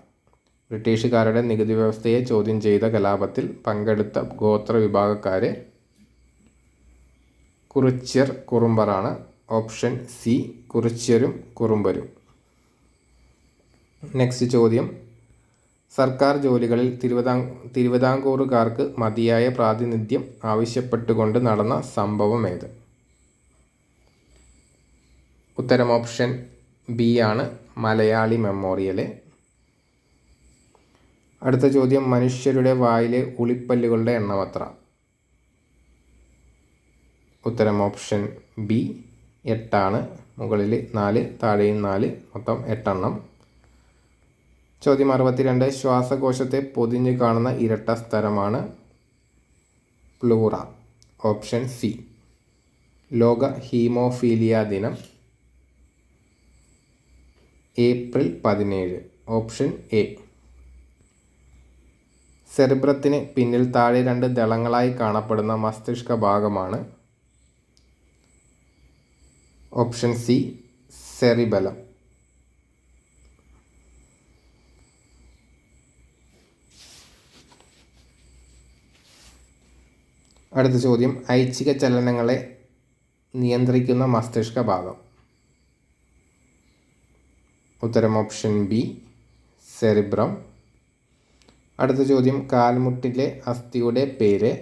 ബ്രിട്ടീഷുകാരുടെ നികുതി വ്യവസ്ഥയെ ചോദ്യം ചെയ്ത കലാപത്തിൽ പങ്കെടുത്ത ഗോത്രവിഭാഗക്കാരെ കുറിച്യർ കുറുമ്പറാണ്. ഓപ്ഷൻ സി, കുറിച്യരും കുറുമ്പരും. നെക്സ്റ്റ് ചോദ്യം, സർക്കാർ ജോലികളിൽ തിരുവിതാംകൂറുകാർക്ക് മതിയായ പ്രാതിനിധ്യം ആവശ്യപ്പെട്ടുകൊണ്ട് നടന്ന സംഭവം ഏത്? ഉത്തരം ഓപ്ഷൻ ബി ആണ്, മലയാളി മെമ്മോറിയൽ. അടുത്ത ചോദ്യം, മനുഷ്യരുടെ വായിലെ ഉളിപ്പല്ലുകളുടെ എണ്ണം എത്ര? ഉത്തരം ഓപ്ഷൻ ബി, 8 ആണ്. മുകളിൽ 4, താഴെയും 4, മൊത്തം 8 എണ്ണം. ചോദ്യം 62, ശ്വാസകോശത്തെ പൊതിഞ്ഞു കാണുന്ന ഇരട്ട സ്ഥലമാണ് പ്ലൂറ? Option C. ലോക ഹീമോഫീലിയ ദിനം ഏപ്രിൽ 17. Option A. സെറിബ്രത്തിന് പിന്നിൽ താഴെ 2 ദളങ്ങളായി കാണപ്പെടുന്ന മസ്തിഷ്ക ഭാഗമാണ്? Option C, cerebellum. അടുത്ത ചോദ്യം, ഐച്ഛിക ചലനങ്ങളെ നിയന്ത്രിക്കുന്ന മസ്തിഷ്ക ഭാഗം? ഉത്തരം ഓപ്ഷൻ ബി, സെറിബ്രം. അടുത്ത ചോദ്യം, കാൽമുട്ടിലെ അസ്ഥിയുടെ പേര്?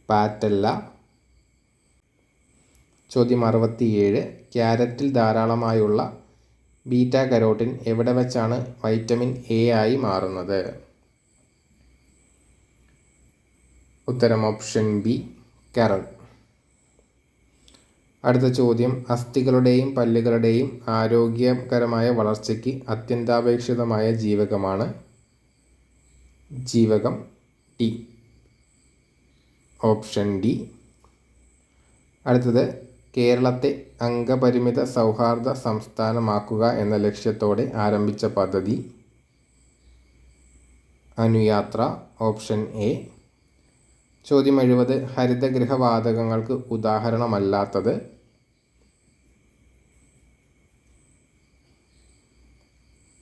പാറ്റല്ല. ചോദ്യം 67, ക്യാരറ്റിൽ ധാരാളമായുള്ള ബീറ്റ കരോട്ടിൻ എവിടെ വെച്ചാണ് വൈറ്റമിൻ എ ആയി മാറുന്നത്? ഉത്തരം ഓപ്ഷൻ ബി, കരൾ. അടുത്ത ചോദ്യം, അസ്ഥികളുടെയും പല്ലുകളുടെയും ആരോഗ്യകരമായ വളർച്ചയ്ക്ക് അത്യന്താപേക്ഷിതമായ ജീവകമാണ്? ജീവകം ടി. Option D. അടുത്തത്, കേരളത്തെ അംഗപരിമിത സൗഹാർദ്ദ സംസ്ഥാനമാക്കുക എന്ന ലക്ഷ്യത്തോടെ ആരംഭിച്ച പദ്ധതി? അനുയാത്ര. Option A. ചോദ്യം 70, ഹരിതഗൃഹവാതകങ്ങൾക്ക് ഉദാഹരണമല്ലാത്തത്?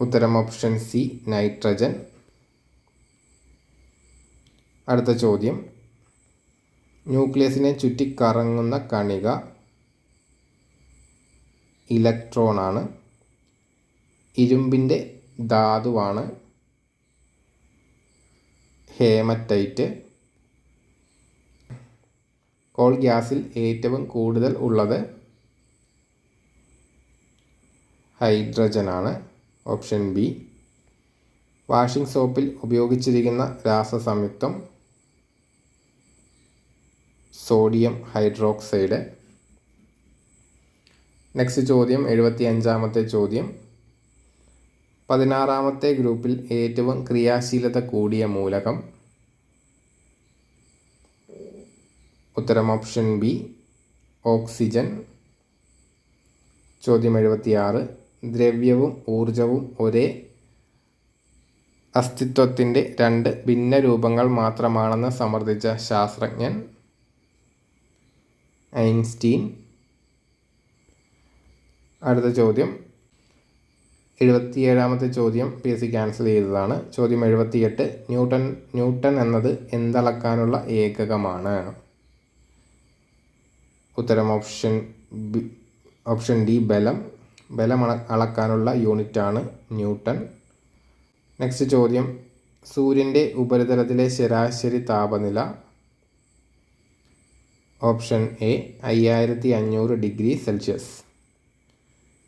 ഉത്തരം ഓപ്ഷൻ സി, നൈട്രജൻ. അടുത്ത ചോദ്യം, ന്യൂക്ലിയസിനെ ചുറ്റിക്കറങ്ങുന്ന കണിക ഇലക്ട്രോണാണ്. ഇരുമ്പിൻ്റെ ധാതുവാണ് ഹേമറ്റൈറ്റ്. കോൾ ഗ്യാസിൽ ഏറ്റവും കൂടുതൽ ഉള്ളത് ഹൈഡ്രജനാണ്. Option B. വാഷിംഗ് സോപ്പിൽ ഉപയോഗിച്ചിരിക്കുന്ന രാസസംയുക്തം സോഡിയം ഹൈഡ്രോക്സൈഡ്. നെക്സ്റ്റ് ചോദ്യം 75-ാമത്തെ ചോദ്യം, 16-ാമത്തെ ഗ്രൂപ്പിൽ ഏറ്റവും ക്രിയാശീലത കൂടിയ മൂലകം? ഉത്തരം ഓപ്ഷൻ ബി, ഓക്സിജൻ. ചോദ്യം 76, ദ്രവ്യവും ഊർജവും ഒരേ അസ്തിത്വത്തിൻ്റെ 2 ഭിന്ന രൂപങ്ങൾ മാത്രമാണെന്ന് സമർത്ഥിച്ച ശാസ്ത്രജ്ഞൻ? ഐൻസ്റ്റീൻ. അടുത്ത ചോദ്യം 77ാമത്തെ ചോദ്യം PSC ക്യാൻസൽ ചെയ്തതാണ്. ചോദ്യം 78. ന്യൂട്ടൺ എന്നത് എന്തളക്കാനുള്ള ഏകകമാണ്? ഉത്തരം ഓപ്ഷൻ ഡി ബലം. ബലം അളക്കാനുള്ള യൂണിറ്റാണ് ന്യൂട്ടൺ. നെക്സ്റ്റ് ചോദ്യം, സൂര്യൻ്റെ ഉപരിതലത്തിലെ ശരാശരി താപനില? Option A 5500 degree Celsius.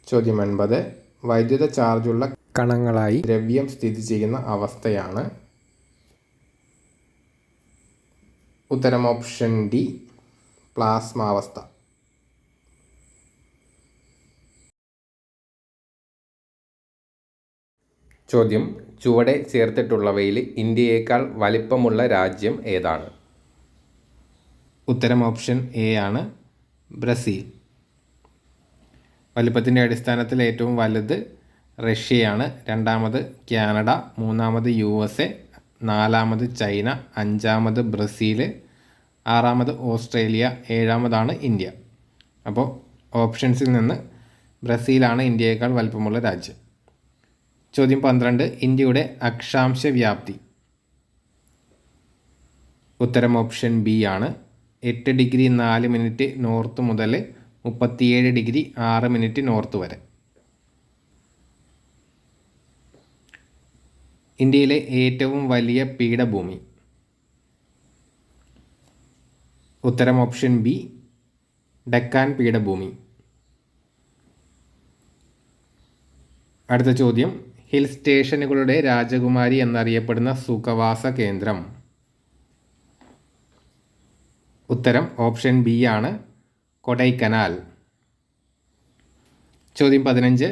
ചോദ്യം 80. വൈദ്യുത ചാർജുള്ള കണങ്ങളായി ദ്രവ്യം സ്ഥിതി ചെയ്യുന്ന അവസ്ഥയാണ്? ഉത്തരം ഓപ്ഷൻ ഡി പ്ലാസ്മാവസ്ഥ. ചോദ്യം, ചുവടെ ചേർത്തിട്ടുള്ളവയിൽ ഇന്ത്യയേക്കാൾ വലിപ്പമുള്ള രാജ്യം ഏതാണ്? ഉത്തരം ഓപ്ഷൻ എ ആണ് ബ്രസീൽ. വലിപ്പത്തിൻ്റെ അടിസ്ഥാനത്തിൽ ഏറ്റവും വലുത് റഷ്യയാണ്, രണ്ടാമത് കാനഡ, മൂന്നാമത് USA, നാലാമത് ചൈന, അഞ്ചാമത് ബ്രസീൽ, ആറാമത് ഓസ്ട്രേലിയ, ഏഴാമതാണ് ഇന്ത്യ. അപ്പോൾ ഓപ്ഷൻസിൽ നിന്ന് ബ്രസീലാണ് ഇന്ത്യയേക്കാൾ വലിപ്പമുള്ള രാജ്യം. ചോദ്യം 12. ഇന്ത്യയുടെ അക്ഷാംശ വ്യാപ്തി? ഉത്തരം ഓപ്ഷൻ ബി ആണ് 8 ഡിഗ്രി 4 മിനിറ്റ് നോർത്ത് മുതൽ 37 ഡിഗ്രി 6 മിനിറ്റ് നോർത്ത് വരെ. ഇന്ത്യയിലെ ഏറ്റവും വലിയ പീഠഭൂമി? ഉത്തരം ഓപ്ഷൻ ബി ഡെക്കാൻ പീഠഭൂമി. അടുത്ത ചോദ്യം, ഹിൽ സ്റ്റേഷനുകളുടെ രാജകുമാരി എന്നറിയപ്പെടുന്ന സുഖവാസ കേന്ദ്രം? ഉത്തരം ഓപ്ഷൻ ബി ആണ് കൊടൈക്കനാൽ. ചോദ്യം 15.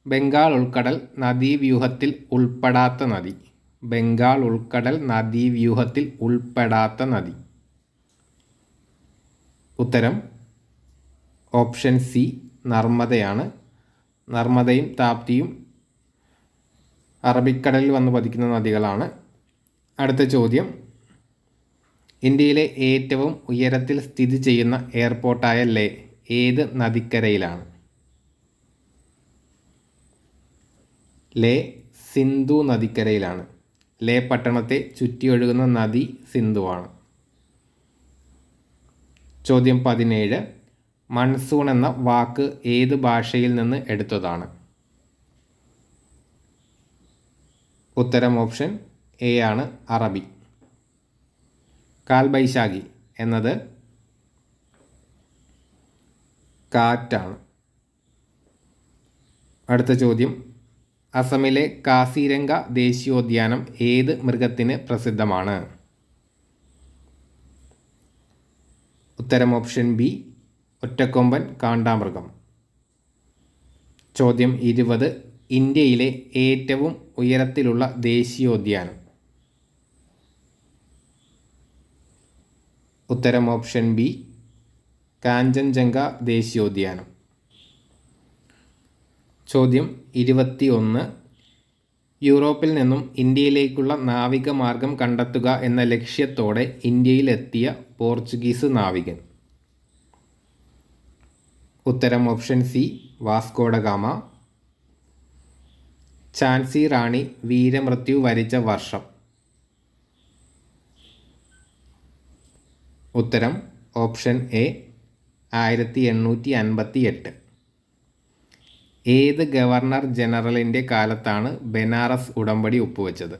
ബംഗാൾ ഉൾക്കടൽ നദീവ്യൂഹത്തിൽ ഉൾപ്പെടാത്ത നദി? ബംഗാൾ ഉൾക്കടൽ നദീവ്യൂഹത്തിൽ ഉൾപ്പെടാത്ത നദി? ഉത്തരം ഓപ്ഷൻ സി നർമ്മദയാണ്. നർമ്മദയും താപ്തിയും അറബിക്കടലിൽ വന്ന് പതിക്കുന്ന നദികളാണ്. അടുത്ത ചോദ്യം, ഇന്ത്യയിലെ ഏറ്റവും ഉയരത്തിൽ സ്ഥിതി ചെയ്യുന്ന എയർപോർട്ടായ ലേ ഏത് നദിക്കരയിലാണ്? ലേ സിന്ധു നദിക്കരയിലാണ്. ലേ പട്ടണത്തെ ചുറ്റിയൊഴുകുന്ന നദി സിന്ധുവാണ്. ചോദ്യം 17. മൺസൂൺ എന്ന വാക്ക് ഏത് ഭാഷയിൽ നിന്ന് എടുത്തതാണ്? ഉത്തരം ഓപ്ഷൻ എ ആണ് അറബി. കാൽബൈശാഖി എന്നത് കാറ്റാണ്. അടുത്ത ചോദ്യം, അസമിലെ കാസിരംഗ ദേശീയോദ്യാനം ഏത് മൃഗത്തിന് പ്രസിദ്ധമാണ്? ഉത്തരം ഓപ്ഷൻ ബി ഒറ്റക്കൊമ്പൻ കാണ്ടാമൃഗം. ചോദ്യം 20. ഇന്ത്യയിലെ ഏറ്റവും ഉയരത്തിലുള്ള ദേശീയോദ്യാനം? ഉത്തരം ഓപ്ഷൻ ബി കാഞ്ചൻജംഗ ദേശീയോദ്യാനം. ചോദ്യം 21. യൂറോപ്പിൽ നിന്നും ഇന്ത്യയിലേക്കുള്ള നാവിക മാർഗം കണ്ടെത്തുക എന്ന ലക്ഷ്യത്തോടെ ഇന്ത്യയിലെത്തിയ പോർച്ചുഗീസ് നാവികൻ? ഉത്തരം option C Vasco da Gama. Jhansi Rani വീരമൃത്യു വരിച്ച വർഷം? ഉത്തരം ഓപ്ഷൻ എ 1858. ഏത് ഗവർണർ ജനറലിൻ്റെ കാലത്താണ് ബനാറസ് ഉടമ്പടി ഒപ്പുവെച്ചത്?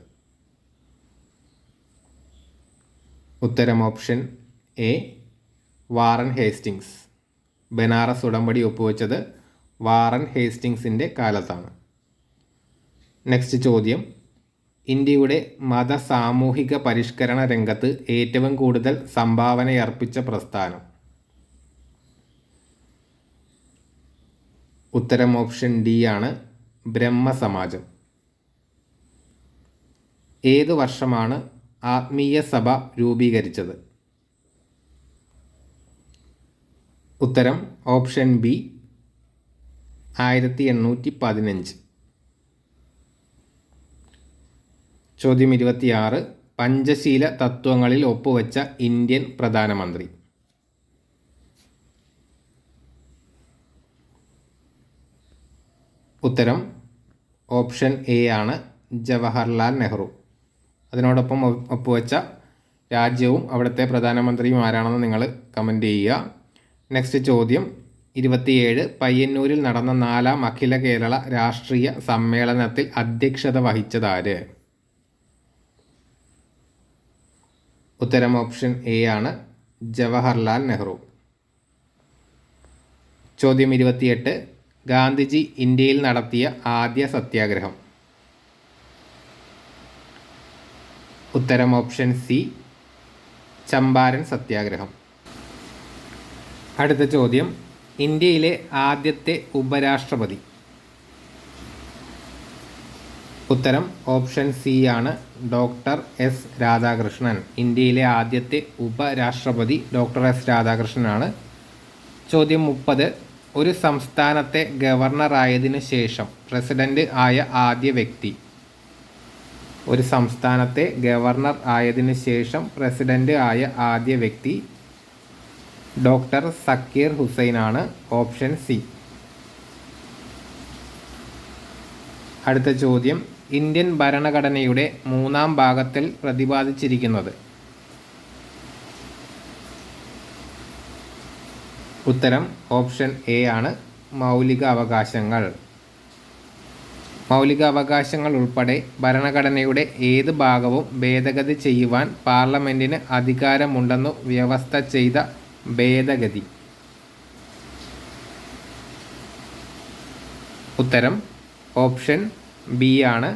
ഉത്തരം option A Warren Hastings. Banaras ഉടമ്പടി ഒപ്പുവെച്ചത് വാറൻ ഹേസ്റ്റിങ്സിൻ്റെ കാലത്താണ്. നെക്സ്റ്റ് ചോദ്യം, ഇന്ത്യയുടെ മത സാമൂഹിക പരിഷ്കരണ രംഗത്ത് ഏറ്റവും കൂടുതൽ സംഭാവനയർപ്പിച്ച പ്രസ്ഥാനം? ഉത്തരം ഓപ്ഷൻ ഡി ആണ് ബ്രഹ്മസമാജം. ഏത് വർഷമാണ് ആത്മീയ സഭ രൂപീകരിച്ചത്? ഉത്തരം ഓപ്ഷൻ ബി 1815. ചോദ്യം 26. പഞ്ചശീല തത്വങ്ങളിൽ ഒപ്പുവെച്ച ഇന്ത്യൻ പ്രധാനമന്ത്രി? ഉത്തരം ഓപ്ഷൻ എ ആണ്, ജവഹർലാൽ നെഹ്റു. അതിനോടൊപ്പം ഒപ്പുവെച്ച രാജ്യവും അവിടുത്തെ പ്രധാനമന്ത്രിയും ആരാണെന്ന് നിങ്ങൾ കമൻറ്റ് ചെയ്യുക. നെക്സ്റ്റ് ചോദ്യം 27. പയ്യന്നൂരിൽ നടന്ന 4ാം അഖില കേരള രാഷ്ട്രീയ സമ്മേളനത്തിൽ അധ്യക്ഷത വഹിച്ചതാര്? ഉത്തരം ഓപ്ഷൻ എ ആണ്, ജവഹർലാൽ നെഹ്റു. ചോദ്യം 28. ഗാന്ധിജി ഇന്ത്യയിൽ നടത്തിയ ആദ്യ സത്യാഗ്രഹം? ഉത്തരം ഓപ്ഷൻ സി, ചമ്പാരൻ സത്യാഗ്രഹം. അടുത്ത ചോദ്യം, ഇന്ത്യയിലെ ആദ്യത്തെ ഉപരാഷ്ട്രപതി? ഉത്തരം ഓപ്ഷൻ സി ആണ്, ഡോക്ടർ എസ് രാധാകൃഷ്ണൻ. ഇന്ത്യയിലെ ആദ്യത്തെ ഉപരാഷ്ട്രപതി ഡോക്ടർ എസ് രാധാകൃഷ്ണനാണ്. ചോദ്യം 30. ഒരു സംസ്ഥാനത്തെ ഗവർണറായതിനു ശേഷം പ്രസിഡന്റ് ആയ ആദ്യ വ്യക്തി? ഒരു സംസ്ഥാനത്തെ ഗവർണർ ആയതിനു ശേഷം പ്രസിഡന്റ് ആയ ആദ്യ വ്യക്തി ഡോക്ടർ സക്കീർ ഹുസൈനാണ്. Option C. അടുത്ത ചോദ്യം, ഇന്ത്യൻ ഭരണഘടനയുടെ 3ാം ഭാഗത്തിൽ പ്രതിപാദിച്ചിരിക്കുന്നത്? ഉത്തരം ഓപ്ഷൻ എ ആണ്, മൗലിക അവകാശങ്ങൾ. മൗലിക അവകാശങ്ങൾ ഉൾപ്പെടെ ഭരണഘടനയുടെ ഏത് ഭാഗവും ഭേദഗതി ചെയ്യുവാൻ പാർലമെൻറ്റിന് അധികാരമുണ്ടെന്നു വ്യവസ്ഥ ചെയ്ത ഭേദഗതി? ഉത്തരം ഓപ്ഷൻ ബി ആണ്,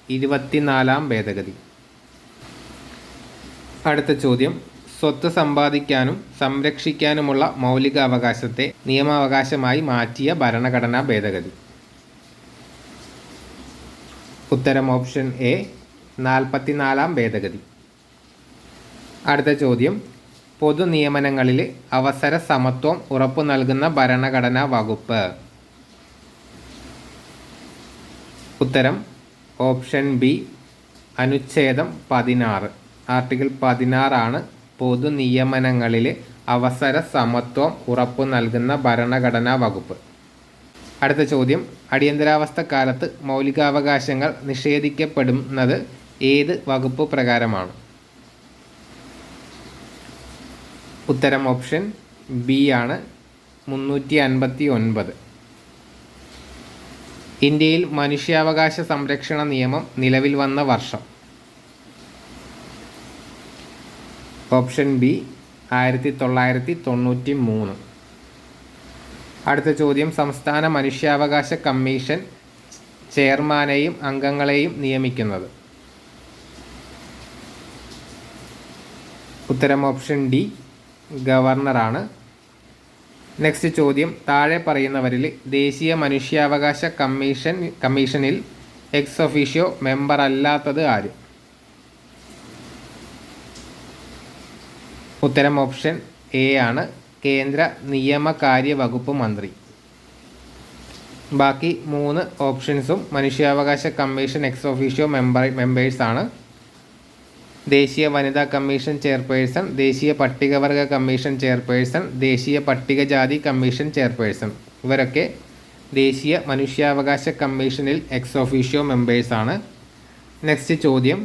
24ാം ഭേദഗതി. അടുത്ത ചോദ്യം, സ്വത്ത് സമ്പാദിക്കാനും സംരക്ഷിക്കാനുമുള്ള മൗലിക അവകാശത്തെ നിയമാവകാശമായി മാറ്റിയ ഭരണഘടനാ ഭേദഗതി? ഉത്തരം ഓപ്ഷൻ എ, 44ാം ഭേദഗതി. അടുത്ത ചോദ്യം, പൊതു നിയമനങ്ങളിൽ അവസര സമത്വം ഉറപ്പു നൽകുന്ന ഭരണഘടനാ വകുപ്പ്? ഉത്തരം ഓപ്ഷൻ ബി, അനുച്ഛേദം 16. ആർട്ടിക്കിൾ 16 ആണ് പൊതു നിയമനങ്ങളിൽ അവസര സമത്വം ഉറപ്പു നൽകുന്ന ഭരണഘടനാ വകുപ്പ്. അടുത്ത ചോദ്യം, അടിയന്തരാവസ്ഥ കാലത്ത് മൗലികാവകാശങ്ങൾ നിഷേധിക്കപ്പെടുന്നത് ഏത് വകുപ്പ് പ്രകാരമാണ്? ഉത്തരം ഓപ്ഷൻ ബി ആണ്, 359. ഇന്ത്യയിൽ മനുഷ്യാവകാശ സംരക്ഷണ നിയമം നിലവിൽ വന്ന വർഷം? Option B, 1993. അടുത്ത ചോദ്യം, സംസ്ഥാന മനുഷ്യാവകാശ കമ്മീഷൻ ചെയർമാനെയും അംഗങ്ങളെയും നിയമിക്കുന്നത്? ഉത്തരം ഓപ്ഷൻ ഡി, ഗവർണറാണ്. നെക്സ്റ്റ് ചോദ്യം, താഴെ പറയുന്നവരിൽ ദേശീയ മനുഷ്യാവകാശ കമ്മീഷനിൽ എക്സ് ഒഫീഷ്യോ മെമ്പർ അല്ലാത്തത് ആര്? ഉത്തരം ഓപ്ഷൻ എ ആണ്, കേന്ദ്ര നിയമകാര്യ വകുപ്പ് മന്ത്രി. ബാക്കി 3 ഓപ്ഷൻസും മനുഷ്യാവകാശ കമ്മീഷൻ എക്സ് ഒഫീഷ്യോ മെമ്പേഴ്സാണ്. ദേശീയ വനിതാ കമ്മീഷൻ ചെയർപേഴ്സൺ, ദേശീയ പട്ടികവർഗ കമ്മീഷൻ ചെയർപേഴ്സൺ, ദേശീയ പട്ടികജാതി കമ്മീഷൻ ചെയർപേഴ്സൺ, ഇവരൊക്കെ ദേശീയ മനുഷ്യാവകാശ കമ്മീഷനിൽ എക്സ് ഒഫീഷ്യോ മെമ്പേഴ്സാണ്. നെക്സ്റ്റ് ചോദ്യം,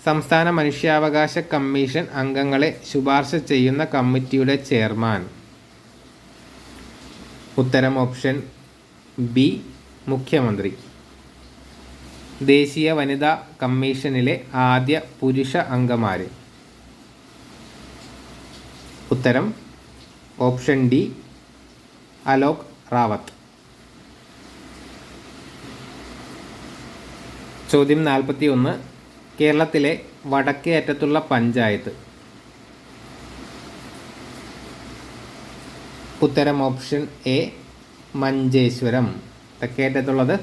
സംസ്ഥാന മനുഷ്യാവകാശ കമ്മീഷൻ അംഗങ്ങളെ ശുപാർശ ചെയ്യുന്ന കമ്മിറ്റിയുടെ ചെയർമാൻ? ഉത്തരം ഓപ്ഷൻ ബി, മുഖ്യമന്ത്രി. ദേശീയ വനിതാ കമ്മീഷനിലെ ആദ്യ പുരുഷ അംഗമാർ? ഉത്തരം ഓപ്ഷൻ ഡി, അലോക് റാവത്ത്. ചോദ്യം 41. കേരളത്തിലെ വടക്കേ അറ്റത്തുള്ള പഞ്ചായത്ത്? ഉത്തരം ഓപ്ഷൻ എ, മഞ്ചേശ്വരം. തെക്കേ അറ്റത്തുള്ളത്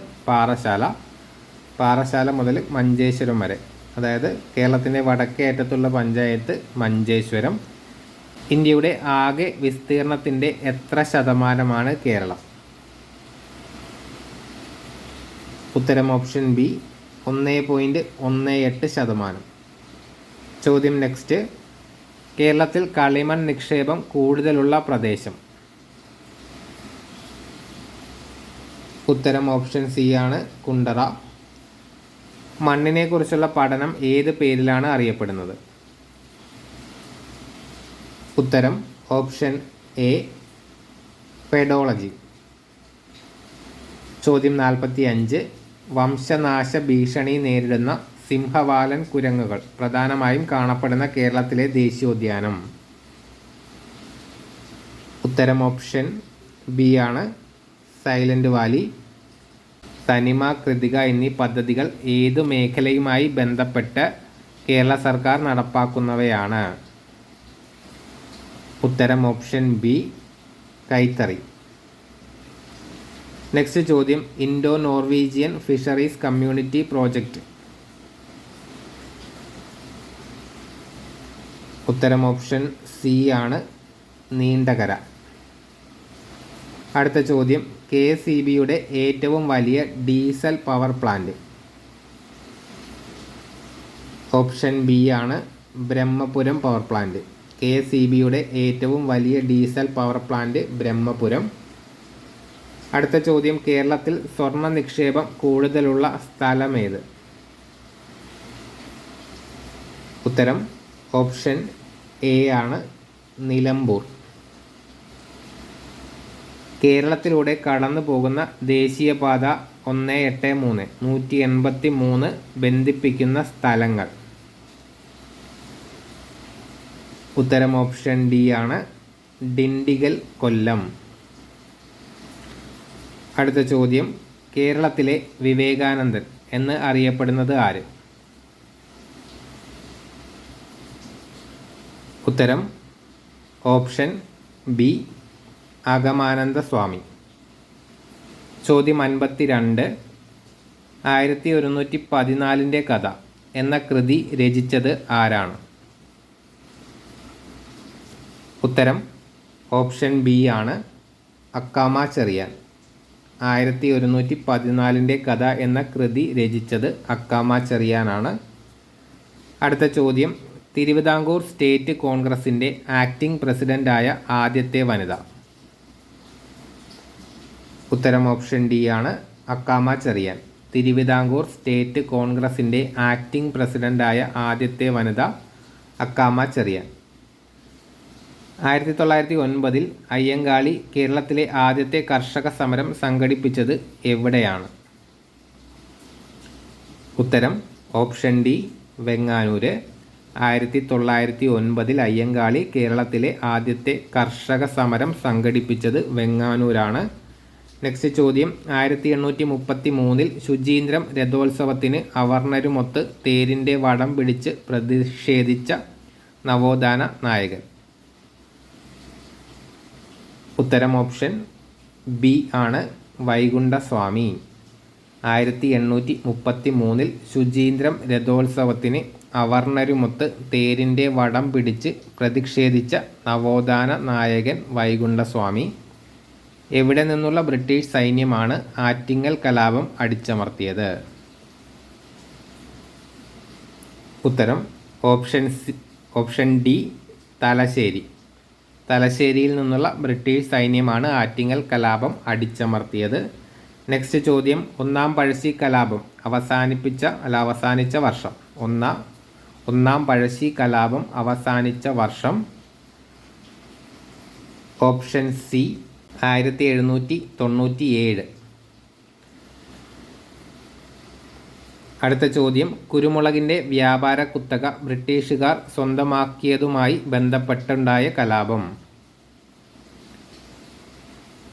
പാറശാല മുതൽ മഞ്ചേശ്വരം വരെ, അതായത് കേരളത്തിൻ്റെ വടക്കേ അറ്റത്തുള്ള പഞ്ചായത്ത് മഞ്ചേശ്വരം. ഇന്ത്യയുടെ ആകെ വിസ്തീർണത്തിൻ്റെ എത്ര ശതമാനമാണ് കേരളം? ഉത്തരം ഓപ്ഷൻ ബി, 1.18%. ചോദ്യം നെക്സ്റ്റ്, കേരളത്തിൽ കളിമൺ നിക്ഷേപം കൂടുതലുള്ള പ്രദേശം? ഉത്തരം ഓപ്ഷൻ സി ആണ്, കുണ്ടറ. മണ്ണിനെക്കുറിച്ചുള്ള പഠനം ഏത് പേരിലാണ് അറിയപ്പെടുന്നത്? ഉത്തരം ഓപ്ഷൻ എ, പെഡോളജി. ചോദ്യം 45. വംശനാശ ഭീഷണി നേരിടുന്ന സിംഹവാലൻ കുരങ്ങുകൾ പ്രധാനമായും കാണപ്പെടുന്ന കേരളത്തിലെ ദേശീയോദ്യാനം? ഉത്തരം ഓപ്ഷൻ ബി ആണ്, സൈലന്റ് വാലി. തനിമ, കൃതിക എന്നീ പദ്ധതികൾ ഏതു മേഖലയുമായി ബന്ധപ്പെട്ട് കേരള സർക്കാർ നടപ്പാക്കുന്നവയാണ്? ഉത്തരം ഓപ്ഷൻ ബി, കൈത്തറി. നെക്സ്റ്റ് ചോദ്യം, Indo Norwegian fisheries community project. ഉത്തരം ഓപ്ഷൻ സി ആണ്, നീണ്ടകര. അടുത്ത ചോദ്യം, KSEBയുടെ ഏറ്റവും വലിയ diesel power plant? Option B ആണ്, ബ്രഹ്മപുരം പവർ പ്ലാന്റ്. KSEBയുടെ ഏറ്റവും വലിയ ഡീസൽ പവർ പ്ലാന്റ് ബ്രഹ്മപുരം. അടുത്ത ചോദ്യം, കേരളത്തിൽ സ്വർണ്ണ നിക്ഷേപം കൂടുതലുള്ള സ്ഥലമേത്? ഉത്തരം ഓപ്ഷൻ എ ആണ്, നിലമ്പൂർ. കേരളത്തിലൂടെ കടന്നു പോകുന്ന ദേശീയപാത 183 183 ബന്ധിപ്പിക്കുന്ന സ്ഥലങ്ങൾ? ഉത്തരം ഓപ്ഷൻ ഡി ആണ്, ഡിണ്ടിഗൽ, കൊല്ലം. അടുത്ത ചോദ്യം, കേരളത്തിലെ വിവേകാനന്ദൻ എന്ന് അറിയപ്പെടുന്നത് ആര്? ഉത്തരം ഓപ്ഷൻ ബി, അഗമാനന്ദ സ്വാമി. ചോദ്യം 52. 1114 കഥ എന്ന കൃതി രചിച്ചത് ആരാണ്? ഉത്തരം ഓപ്ഷൻ ബി ആണ്, അക്കാമ ചെറിയാൻ. 1114 കഥ എന്ന കൃതി രചിച്ചത് അക്കാമ ചെറിയാനാണ്. അടുത്ത ചോദ്യം, തിരുവിതാംകൂർ സ്റ്റേറ്റ് കോൺഗ്രസിൻ്റെ ആക്ടിംഗ് പ്രസിഡൻ്റായ ആദ്യത്തെ വനിത? ഉത്തരം ഓപ്ഷൻ ഡി ആണ്, അക്കാമ ചെറിയാൻ. തിരുവിതാംകൂർ സ്റ്റേറ്റ് കോൺഗ്രസിൻ്റെ ആക്ടിംഗ് പ്രസിഡൻ്റായ ആദ്യത്തെ വനിത അക്കാമ ചെറിയാൻ. 1909 അയ്യങ്കാളി കേരളത്തിലെ ആദ്യത്തെ കർഷക സമരം സംഘടിപ്പിച്ചത് എവിടെയാണ്? ഉത്തരം ഓപ്ഷൻ ഡി, വെങ്ങാനൂര്. 1909 അയ്യങ്കാളി കേരളത്തിലെ ആദ്യത്തെ കർഷക സമരം സംഘടിപ്പിച്ചത് വെങ്ങാനൂരാണ്. നെക്സ്റ്റ് ചോദ്യം, 1833 ശുചീന്ദ്രം രഥോത്സവത്തിന് അവർണരുമൊത്ത് തേരിൻ്റെ വടം പിടിച്ച് പ്രതിഷേധിച്ച നവോത്ഥാന നായകൻ? ഉത്തരം ഓപ്ഷൻ ബി ആണ്, വൈകുണ്ഠസ്വാമി. 1833 ശുചീന്ദ്രം രഥോത്സവത്തിന് അവർണരുമൊത്ത് തേരിൻ്റെ വടം പിടിച്ച് പ്രതിഷേധിച്ച നവോത്ഥാന നായകൻ വൈകുണ്ഠസ്വാമി. എവിടെ നിന്നുള്ള ബ്രിട്ടീഷ് സൈന്യമാണ് ആറ്റിങ്ങൽ കലാപം അടിച്ചമർത്തിയത്? ഉത്തരം ഓപ്ഷൻ ഡി, തലശ്ശേരി. തലശ്ശേരിയിൽ നിന്നുള്ള ബ്രിട്ടീഷ് സൈന്യമാണ് ആറ്റിങ്ങൽ കലാപം അടിച്ചമർത്തിയത്. നെക്സ്റ്റ് ചോദ്യം, ഒന്നാം പഴശ്ശി കലാപം അവസാനിച്ച വർഷം? ഒന്നാം പഴശ്ശി കലാപം അവസാനിച്ച വർഷം? Option C, 1797. അടുത്ത ചോദ്യം, കുരുമുളകിൻ്റെ വ്യാപാര കുത്തക ബ്രിട്ടീഷുകാർ സ്വന്തമാക്കിയതുമായി ബന്ധപ്പെട്ടുണ്ടായ കലാപം?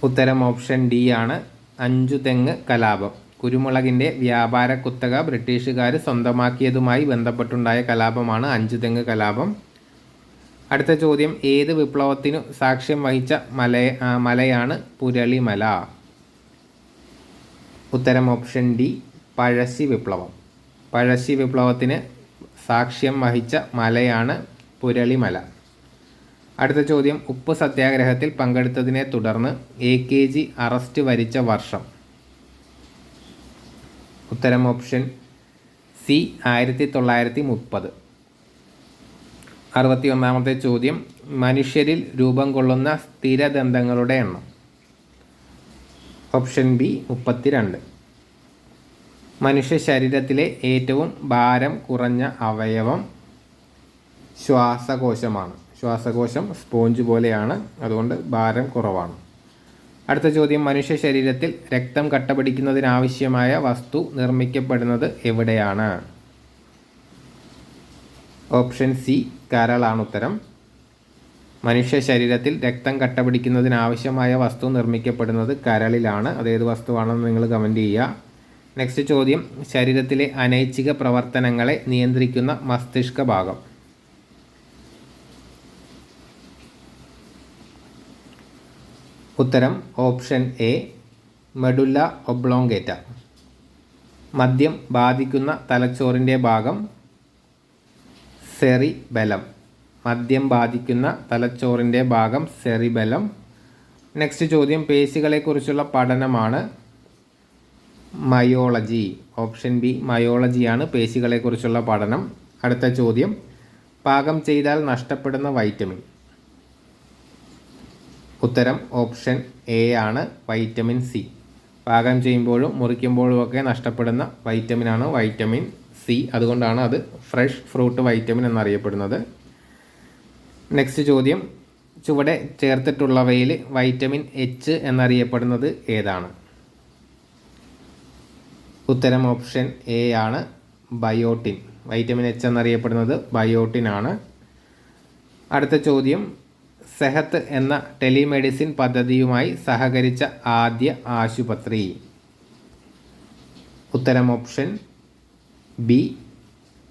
ഉത്തരം ഓപ്ഷൻ ഡി ആണ്, അഞ്ചുതെങ്ങ് കലാപം. കുരുമുളകിൻ്റെ വ്യാപാര കുത്തക ബ്രിട്ടീഷുകാർ സ്വന്തമാക്കിയതുമായി ബന്ധപ്പെട്ടുണ്ടായ കലാപമാണ് അഞ്ചുതെങ്ങ് കലാപം. അടുത്ത ചോദ്യം, ഏത് വിപ്ലവത്തിനു സാക്ഷ്യം വഹിച്ച മലയാണ് പുരളിമല? ഉത്തരം ഓപ്ഷൻ ഡി, പഴശ്ശി വിപ്ലവം. പഴശ്ശി വിപ്ലവത്തിന് സാക്ഷ്യം വഹിച്ച മലയാണ് പുരളിമല. അടുത്ത ചോദ്യം, ഉപ്പ് സത്യാഗ്രഹത്തിൽ പങ്കെടുത്തതിനെ തുടർന്ന് AKG അറസ്റ്റ് വരിച്ച വർഷം? ഉത്തരം ഓപ്ഷൻ സി, 1930. 61-ാമത്തെ ചോദ്യം, മനുഷ്യരിൽ രൂപം കൊള്ളുന്ന സ്ഥിരദന്തങ്ങളുടെ എണ്ണം? Option B 32. മനുഷ്യ ശരീരത്തിലെ ഏറ്റവും ഭാരം കുറഞ്ഞ അവയവം ശ്വാസകോശമാണ്. ശ്വാസകോശം സ്പോഞ്ച് പോലെയാണ്, അതുകൊണ്ട് ഭാരം കുറവാണ്. അടുത്ത ചോദ്യം, മനുഷ്യ ശരീരത്തിൽ രക്തം കട്ടപിടിക്കുന്നതിനാവശ്യമായ വസ്തു നിർമ്മിക്കപ്പെടുന്നത് എവിടെയാണ്? ഓപ്ഷൻ സി കരളാണ് ഉത്തരം. മനുഷ്യ ശരീരത്തിൽ രക്തം കട്ടപിടിക്കുന്നതിനാവശ്യമായ വസ്തു നിർമ്മിക്കപ്പെടുന്നത് കരളിലാണ്. അതേത് വസ്തുവാണെന്ന് നിങ്ങൾ കമൻറ്റ് ചെയ്യുക. നെക്സ്റ്റ് ചോദ്യം, ശരീരത്തിലെ അനൈച്ഛിക പ്രവർത്തനങ്ങളെ നിയന്ത്രിക്കുന്ന മസ്തിഷ്ക ഭാഗം? ഉത്തരം ഓപ്ഷൻ എ മെഡുല്ല ഒബ്ലോങ്കേറ്റ. മദ്യം ബാധിക്കുന്ന തലച്ചോറിൻ്റെ ഭാഗം സെറിബെലം. മദ്യം ബാധിക്കുന്ന തലച്ചോറിൻ്റെ ഭാഗം സെറിബെലം. നെക്സ്റ്റ് ചോദ്യം, പേശികളെക്കുറിച്ചുള്ള പഠനമാണ് മയോളജി. ഓപ്ഷൻ ബി മയോളജിയാണ് പേശികളെക്കുറിച്ചുള്ള പഠനം. അടുത്ത ചോദ്യം, പാകം ചെയ്താൽ നഷ്ടപ്പെടുന്ന വൈറ്റമിൻ? ഉത്തരം ഓപ്ഷൻ എ ആണ് വൈറ്റമിൻ സി. പാകം ചെയ്യുമ്പോഴും മുറിക്കുമ്പോഴും ഒക്കെ നഷ്ടപ്പെടുന്ന വൈറ്റമിനാണ് വൈറ്റമിൻ സി. അതുകൊണ്ടാണ് അത് ഫ്രഷ് ഫ്രൂട്ട് വൈറ്റമിൻ എന്നറിയപ്പെടുന്നത്. നെക്സ്റ്റ് ചോദ്യം, ചുവടെ ചേർത്തിട്ടുള്ളവയിൽ വൈറ്റമിൻ എച്ച് എന്നറിയപ്പെടുന്നത് ഏതാണ്? ഉത്തരം ഓപ്ഷൻ എ ആണ് ബയോട്ടിൻ. വൈറ്റമിൻ എച്ച് എന്നറിയപ്പെടുന്നത് ബയോട്ടിൻ ആണ്. അടുത്ത ചോദ്യം, സെഹത്ത് എന്ന ടെലിമെഡിസിൻ പദ്ധതിയുമായി സഹകരിച്ച ആദ്യ ആശുപത്രി? ഉത്തരം ഓപ്ഷൻ ബി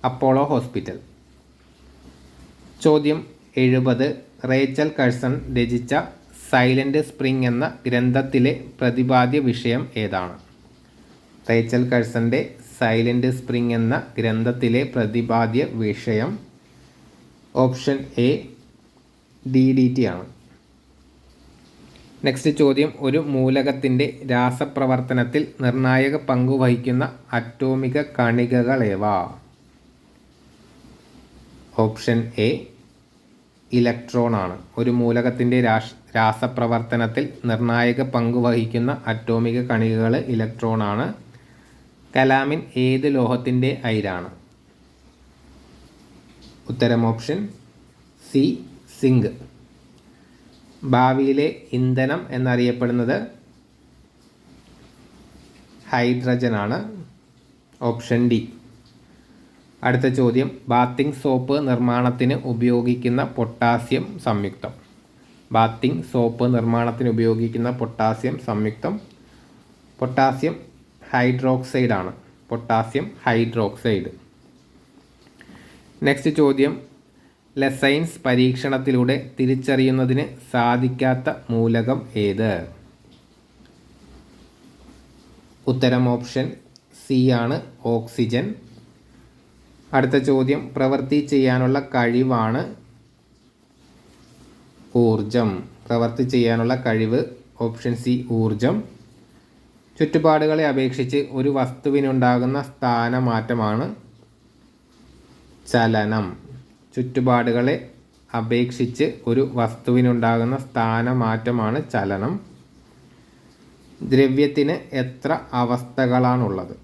അപ്പോളോ ഹോസ്പിറ്റൽ. ചോദ്യം 70, റേച്ചൽ കഴ്സൺ രചിച്ച സൈലന്റ് സ്പ്രിംഗ് എന്ന ഗ്രന്ഥത്തിലെ പ്രതിപാദ്യ വിഷയം ഏതാണ്? റേച്ചൽ കഴ്സൻ്റെ സൈലന്റ് സ്പ്രിംഗ് എന്ന ഗ്രന്ഥത്തിലെ പ്രതിപാദ്യ വിഷയം ഓപ്ഷൻ എ DDT ആണ്. നെക്സ്റ്റ് ചോദ്യം, ഒരു മൂലകത്തിൻ്റെ രാസപ്രവർത്തനത്തിൽ നിർണായക പങ്കു വഹിക്കുന്ന അറ്റോമിക കണികകളേവ? ഓപ്ഷൻ എ ഇലക്ട്രോൺ ആണ്. ഒരു മൂലകത്തിൻ്റെ രാസപ്രവർത്തനത്തിൽ നിർണായക പങ്കു വഹിക്കുന്ന അറ്റോമിക കണികകൾ ഇലക്ട്രോൺ ആണ്. കലാമിൻ ഏത് ലോഹത്തിൻ്റെ അയിരാണ്? ഉത്തരം ഓപ്ഷൻ സി സിങ്ക്. ഭാവിയിലെ ഇന്ധനം എന്നറിയപ്പെടുന്നത് ഹൈഡ്രജനാണ്. Option D. അടുത്ത ചോദ്യം, ബാത്തിങ് സോപ്പ് നിർമ്മാണത്തിന് ഉപയോഗിക്കുന്ന പൊട്ടാസ്യം സംയുക്തം? ബാത്തിങ് സോപ്പ് നിർമ്മാണത്തിന് ഉപയോഗിക്കുന്ന പൊട്ടാസ്യം സംയുക്തം പൊട്ടാസ്യം ഹൈഡ്രോക്സൈഡ് ആണ്. Potassium hydroxide. നെക്സ്റ്റ് ചോദ്യം, ലെസൈൻസ് പരീക്ഷണത്തിലൂടെ തിരിച്ചറിയുന്നതിന് സാധിക്കാത്ത മൂലകം ഏത്? ഉത്തരം ഓപ്ഷൻ സി ആണ് ഓക്സിജൻ. അടുത്ത ചോദ്യം, പ്രവൃത്തി ചെയ്യാനുള്ള കഴിവാണ് ഊർജം. പ്രവൃത്തി ചെയ്യാനുള്ള കഴിവ് ഓപ്ഷൻ സി ഊർജം. ചുറ്റുപാടുകളെ അപേക്ഷിച്ച് ഒരു വസ്തുവിനുണ്ടാകുന്ന സ്ഥാനമാറ്റമാണ് ചലനം. ചുറ്റുപാടുകളെ അപേക്ഷിച്ച് ഒരു വസ്തുവിനുണ്ടാകുന്ന സ്ഥാനമാറ്റമാണ് ചലനം. ദ്രവ്യത്തിന് എത്ര അവസ്ഥകളാണുള്ളത്?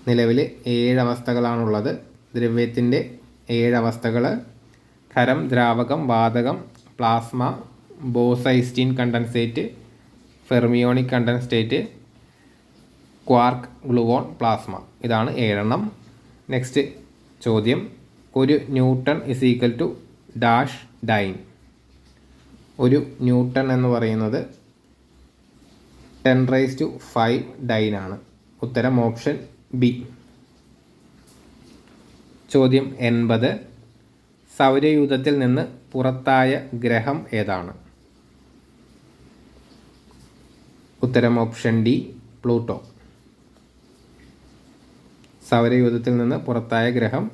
നിലവിൽ 7 അവസ്ഥകളാണുള്ളത്. ദ്രവ്യത്തിൻ്റെ 7 അവസ്ഥകൾ: ഖരം, ദ്രാവകം, വാതകം, plasma, Bose-Einstein condensate, fermionic condensate, quark, gluon, plasma. ഇതാണ് 7 നെക്സ്റ്റ് ചോദ്യം, ഒരു ന്യൂട്ടൺ ഡാഷ് ഡൈൻ. ഒരു ന്യൂട്ടൺ എന്ന് പറയുന്നത് 10⁵ ഡൈൻ ആണ്. ഉത്തരം ഓപ്ഷൻ ബി. ചോദ്യം 80, സൗരയൂഥത്തിൽ നിന്ന് പുറത്തായ ഗ്രഹം ഏതാണ്? ഉത്തരം ഓപ്ഷൻ ഡി പ്ലൂട്ടോ. സൗരയൂഥത്തിൽ നിന്ന് പുറത്തായ ഗ്രഹം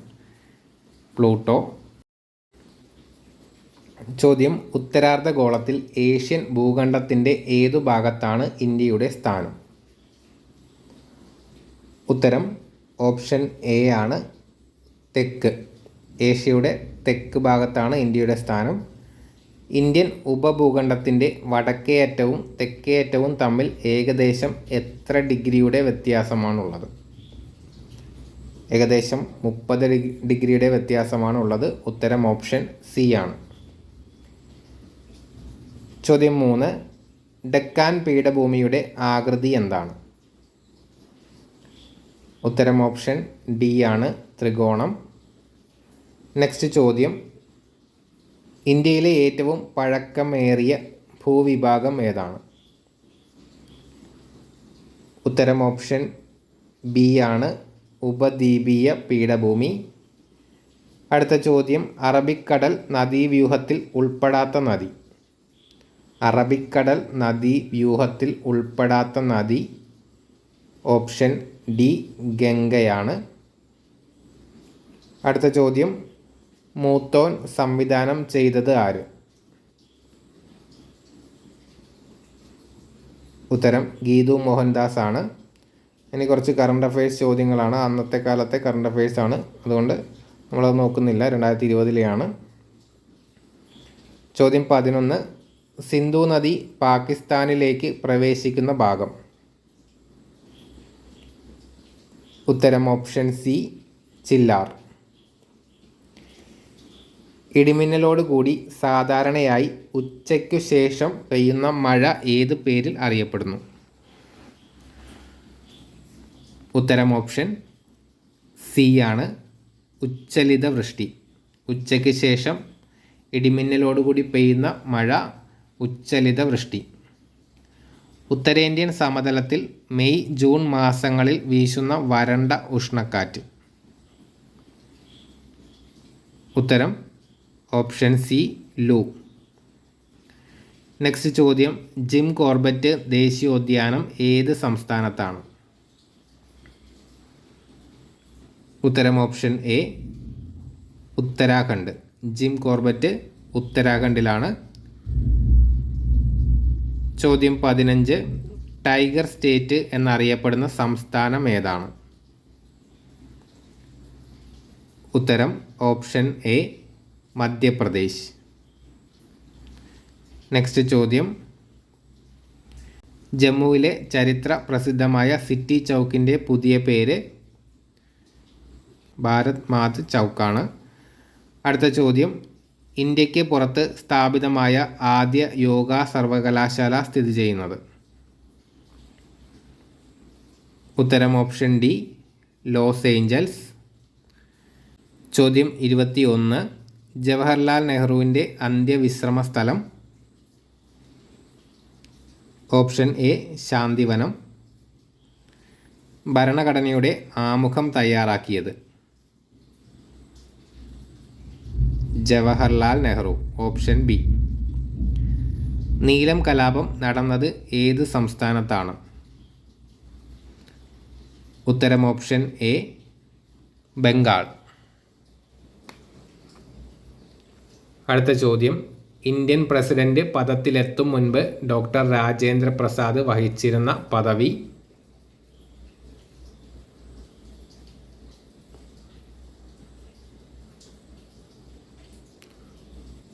പ്ലൂട്ടോ. ചോദ്യം, ഉത്തരാർദ്ധഗോളത്തിൽ ഏഷ്യൻ ഭൂഖണ്ഡത്തിൻ്റെ ഏതു ഭാഗത്താണ് ഇന്ത്യയുടെ സ്ഥാനം? ഉത്തരം ഓപ്ഷൻ എ ആണ് തെക്ക്. ഏഷ്യയുടെ തെക്ക് ഭാഗത്താണ് ഇന്ത്യയുടെ സ്ഥാനം. ഇന്ത്യൻ ഉപഭൂഖണ്ഡത്തിൻ്റെ വടക്കേ അറ്റവും തെക്കേ അറ്റവും തമ്മിൽ ഏകദേശം എത്ര ഡിഗ്രിയുടെ വ്യത്യാസമാണുള്ളത്? ഏകദേശം 30 ഡിഗ്രിയുടെ വ്യത്യാസമാണുള്ളത്. ഉത്തരം ഓപ്ഷൻ സി ആണ്. ചോദ്യം 3. ഡെക്കാൻ പീഠഭൂമിയുടെ ആകൃതി എന്താണ്? ഉത്തരം ഓപ്ഷൻ ഡി ആണ്, ത്രികോണം. നെക്സ്റ്റ് ചോദ്യം. ഇന്ത്യയിലെ ഏറ്റവും പഴക്കമേറിയ ഭൂവിഭാഗം ഏതാണ്? ഉത്തരം ഓപ്ഷൻ ബി ആണ്, ഉപദ്വീപീയ പീഠഭൂമി. അടുത്ത ചോദ്യം. അറബിക്കടൽ നദീവ്യൂഹത്തിൽ ഉൾപ്പെടാത്ത നദി. അറബിക്കടൽ നദീവ്യൂഹത്തിൽ ഉൾപ്പെടാത്ത നദി ഓപ്ഷൻ ഡി ഗംഗയാണ്. അടുത്ത ചോദ്യം. മൂത്തോൻ സംവിധാനം ചെയ്തത് ആര്? ഉത്തരം ഗീതു മോഹൻദാസ് ആണ്. ഇനി കുറച്ച് കറണ്ട് അഫയേഴ്സ് ചോദ്യങ്ങളാണ്. അന്നത്തെ കാലത്തെ കറണ്ട് അഫയേഴ്സ് ആണ്, അതുകൊണ്ട് നമ്മളത് നോക്കുന്നില്ല. 2020 ചോദ്യം 11. സിന്ധു നദി പാകിസ്ഥാനിലേക്ക് പ്രവേശിക്കുന്ന ഭാഗം. ഉത്തരം ഓപ്ഷൻ സി ചില്ലാർ. ഇടിമിന്നലോട് കൂടി സാധാരണയായി ഉച്ചയ്ക്കു ശേഷം പെയ്യുന്ന മഴ ഏത് പേരിൽ അറിയപ്പെടുന്നു? ഉത്തരം ഓപ്ഷൻ സി ആണ്, ഉച്ചലിത വൃഷ്ടി. ഉച്ചയ്ക്ക് ശേഷം ഇടിമിന്നലോടുകൂടി പെയ്യുന്ന മഴ ഉച്ചലിത വൃഷ്ടി. ഉത്തരേന്ത്യൻ സമതലത്തിൽ മെയ് ജൂൺ മാസങ്ങളിൽ വീശുന്ന വരണ്ട ഉഷ്ണക്കാറ്റ്. ഉത്തരം ഓപ്ഷൻ സി ലൂ. നെക്സ്റ്റ് ചോദ്യം. ജിം കോർബറ്റ് ദേശീയോദ്യാനം ഏത് സംസ്ഥാനത്താണ്? ഉത്തരം option A Uttarakhand. Jim Corbett ഉത്തരാഖണ്ഡിലാണ്. ചോദ്യം 15. ടൈഗർ സ്റ്റേറ്റ് എന്നറിയപ്പെടുന്ന സംസ്ഥാനം ഏതാണ്? ഉത്തരം ഓപ്ഷൻ എ മധ്യപ്രദേശ്. നെക്സ്റ്റ് ചോദ്യം. ജമ്മുവിലെ ചരിത്ര പ്രസിദ്ധമായ സിറ്റി ചൗക്കിൻ്റെ പുതിയ പേര് ഭാരത് മാത് ചൗക്കാണ്. അടുത്ത ചോദ്യം. ഇന്ത്യക്ക് പുറത്ത് സ്ഥാപിതമായ ആദ്യ യോഗ സർവകലാശാല സ്ഥിതി ചെയ്യുന്നത്? ഉത്തരം ഓപ്ഷൻ ഡി ലോസ് ഏഞ്ചൽസ്. ചോദ്യം 21. ജവഹർലാൽ നെഹ്റുവിൻ്റെ അന്ത്യവിശ്രമ സ്ഥലം? Option A Shantivanam. ഭരണഘടനയുടെ ആമുഖം തയ്യാറാക്കിയത്? ജവഹർലാൽ നെഹ്റു. Option B. നീലം കലാപം നടന്നത് ഏത് സംസ്ഥാനത്താണ്? ഉത്തരം ഓപ്ഷൻ എ ബംഗാൾ. അടുത്ത ചോദ്യം. ഇന്ത്യൻ പ്രസിഡന്റ് പദത്തിലെത്തും മുൻപ് ഡോക്ടർ രാജേന്ദ്ര പ്രസാദ് വഹിച്ചിരുന്ന പദവി?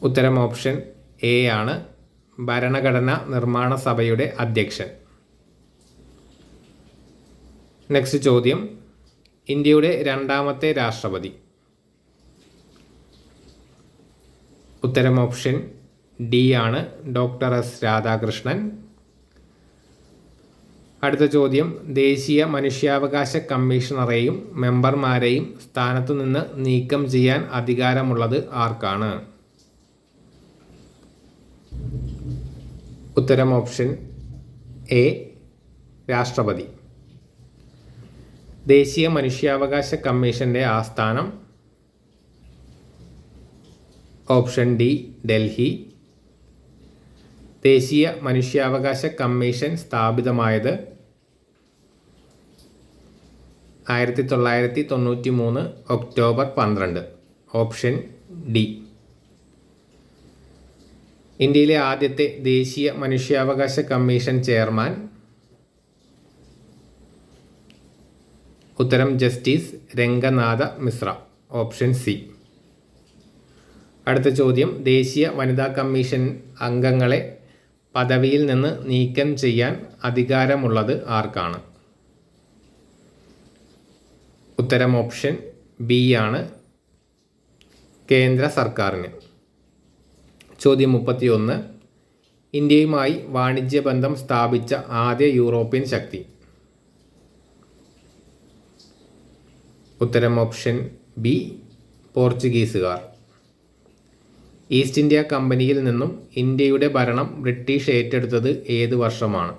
ഉത്തരം ഓപ്ഷൻ എ ആണ്, ഭരണഘടനാ നിർമ്മാണ സഭയുടെ അധ്യക്ഷൻ. നെക്സ്റ്റ് ചോദ്യം. ഇന്ത്യയുടെ രണ്ടാമത്തെ രാഷ്ട്രപതി? ഉത്തരം ഓപ്ഷൻ ഡി ആണ്, ഡോക്ടർ എസ് രാധാകൃഷ്ണൻ. അടുത്ത ചോദ്യം. ദേശീയ മനുഷ്യാവകാശ കമ്മീഷണറെയും മെമ്പർമാരെയും സ്ഥാനത്തു നിന്ന് നീക്കം ചെയ്യാൻ അധികാരമുള്ളത് ആർക്കാണ്? ഉത്തരം ഓപ്ഷൻ എ രാഷ്ട്രപതി. ദേശീയ മനുഷ്യാവകാശ കമ്മീഷൻ്റെ ആസ്ഥാനം? Option D Delhi. ദേശീയ മനുഷ്യാവകാശ കമ്മീഷൻ സ്ഥാപിതമായത് 1993 ഒക്ടോബർ 12. Option D. ഇന്ത്യയിലെ ആദ്യത്തെ ദേശീയ മനുഷ്യാവകാശ കമ്മീഷൻ ചെയർമാൻ? ഉത്തരം justice Ranganatha Mishra. Option C. അടുത്ത ചോദ്യം, ദേശീയ വനിതാ കമ്മീഷൻ അംഗങ്ങളെ പദവിയിൽ നിന്ന് നീക്കം ചെയ്യാൻ അധികാരമുള്ളത് ആർക്കാണ്? ഉത്തരം ഓപ്ഷൻ ബി ആണ്, കേന്ദ്ര സർക്കാരിന്. ചോദ്യം 31, ഇന്ത്യയുമായി വാണിജ്യബന്ധം സ്ഥാപിച്ച ആദ്യ യൂറോപ്യൻ ശക്തി? ഉത്തരം ഓപ്ഷൻ ബി, പോർച്ചുഗീസുകാർ. ഈസ്റ്റ് ഇന്ത്യ കമ്പനിയിൽ നിന്നും ഇന്ത്യയുടെ ഭരണം ബ്രിട്ടീഷ് ഏറ്റെടുത്തത് ഏത് വർഷമാണ്?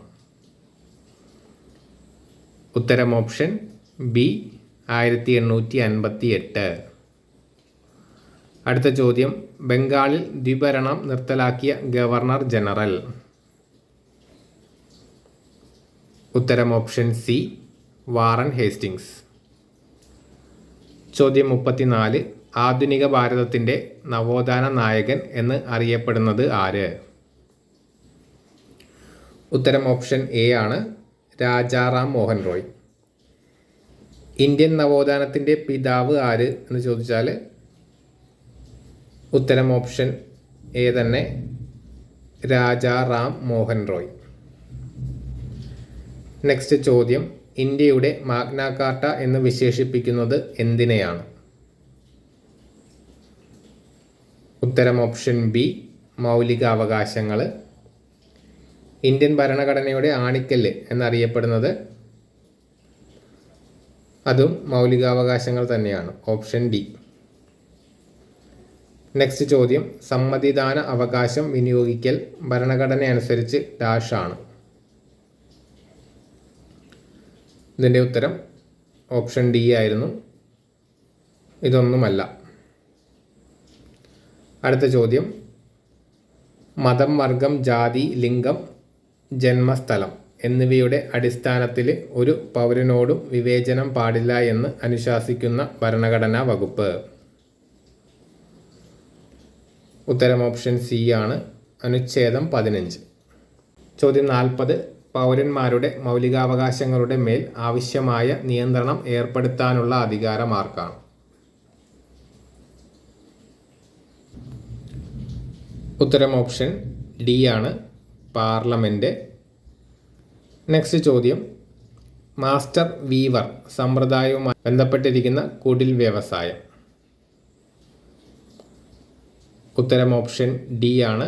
ഉത്തരം ഓപ്ഷൻ ബി, 1858. അടുത്ത ചോദ്യം, ബംഗാളിൽ ദ്വിഭരണം നിർത്തലാക്കിയ ഗവർണർ ജനറൽ? ഉത്തരം ഓപ്ഷൻ സി, വാറൻ ഹേസ്റ്റിങ്സ്. ചോദ്യം 34, ആധുനിക ഭാരതത്തിൻ്റെ നവോത്ഥാന നായകൻ എന്ന് അറിയപ്പെടുന്നത് ആര്? ഉത്തരം ഓപ്ഷൻ എ ആണ്, രാജാറാം മോഹൻ റോയ്. ഇന്ത്യൻ നവോത്ഥാനത്തിൻ്റെ പിതാവ് ആര് എന്ന് ചോദിച്ചാൽ ഉത്തരം ഓപ്ഷൻ എ തന്നെ, രാജാറാം മോഹൻ റോയ്. നെക്സ്റ്റ് ചോദ്യം, ഇന്ത്യയുടെ മാഗ്ന കാർട്ട എന്ന് വിശേഷിപ്പിക്കുന്നത് എന്തിനെയാണ്? ഉത്തരം ഓപ്ഷൻ ബി, മൗലിക അവകാശങ്ങൾ. ഇന്ത്യൻ ഭരണഘടനയുടെ ആണിക്കല്ല് എന്നറിയപ്പെടുന്നത് അതും മൗലികാവകാശങ്ങൾ തന്നെയാണ്, ഓപ്ഷൻ ഡി. നെക്സ്റ്റ് ചോദ്യം, സമ്മതിദാന അവകാശം വിനിയോഗിക്കൽ ഭരണഘടന അനുസരിച്ച് ഡാഷ് ആണ്? ഇതിൻ്റെ ഉത്തരം ഓപ്ഷൻ ഡി ആയിരുന്നു, ഇതൊന്നുമല്ല. അടുത്ത ചോദ്യം, മതം, വർഗം, ജാതി, ലിംഗം, ജന്മസ്ഥലം എന്നിവയുടെ അടിസ്ഥാനത്തിൽ ഒരു പൗരനോടും വിവേചനം പാടില്ല എന്ന് അനുശാസിക്കുന്ന ഭരണഘടനാ വകുപ്പ്? ഉത്തരം ഓപ്ഷൻ സി ആണ്, അനുച്ഛേദം 15. ചോദ്യം 40, പൗരന്മാരുടെ മൗലികാവകാശങ്ങളുടെ മേൽ ആവശ്യമായ നിയന്ത്രണം ഏർപ്പെടുത്താനുള്ള അധികാരം ആർക്കാണ്? ഉത്തരം ഓപ്ഷൻ ഡി ആണ്, പാർലമെൻറ്റ്. നെക്സ്റ്റ് ചോദ്യം, മാസ്റ്റർ വീവർ സമ്പ്രദായവുമായി ബന്ധപ്പെട്ടിരിക്കുന്ന കുടിൽ വ്യവസായം? ഉത്തരം ഓപ്ഷൻ ഡി ആണ്,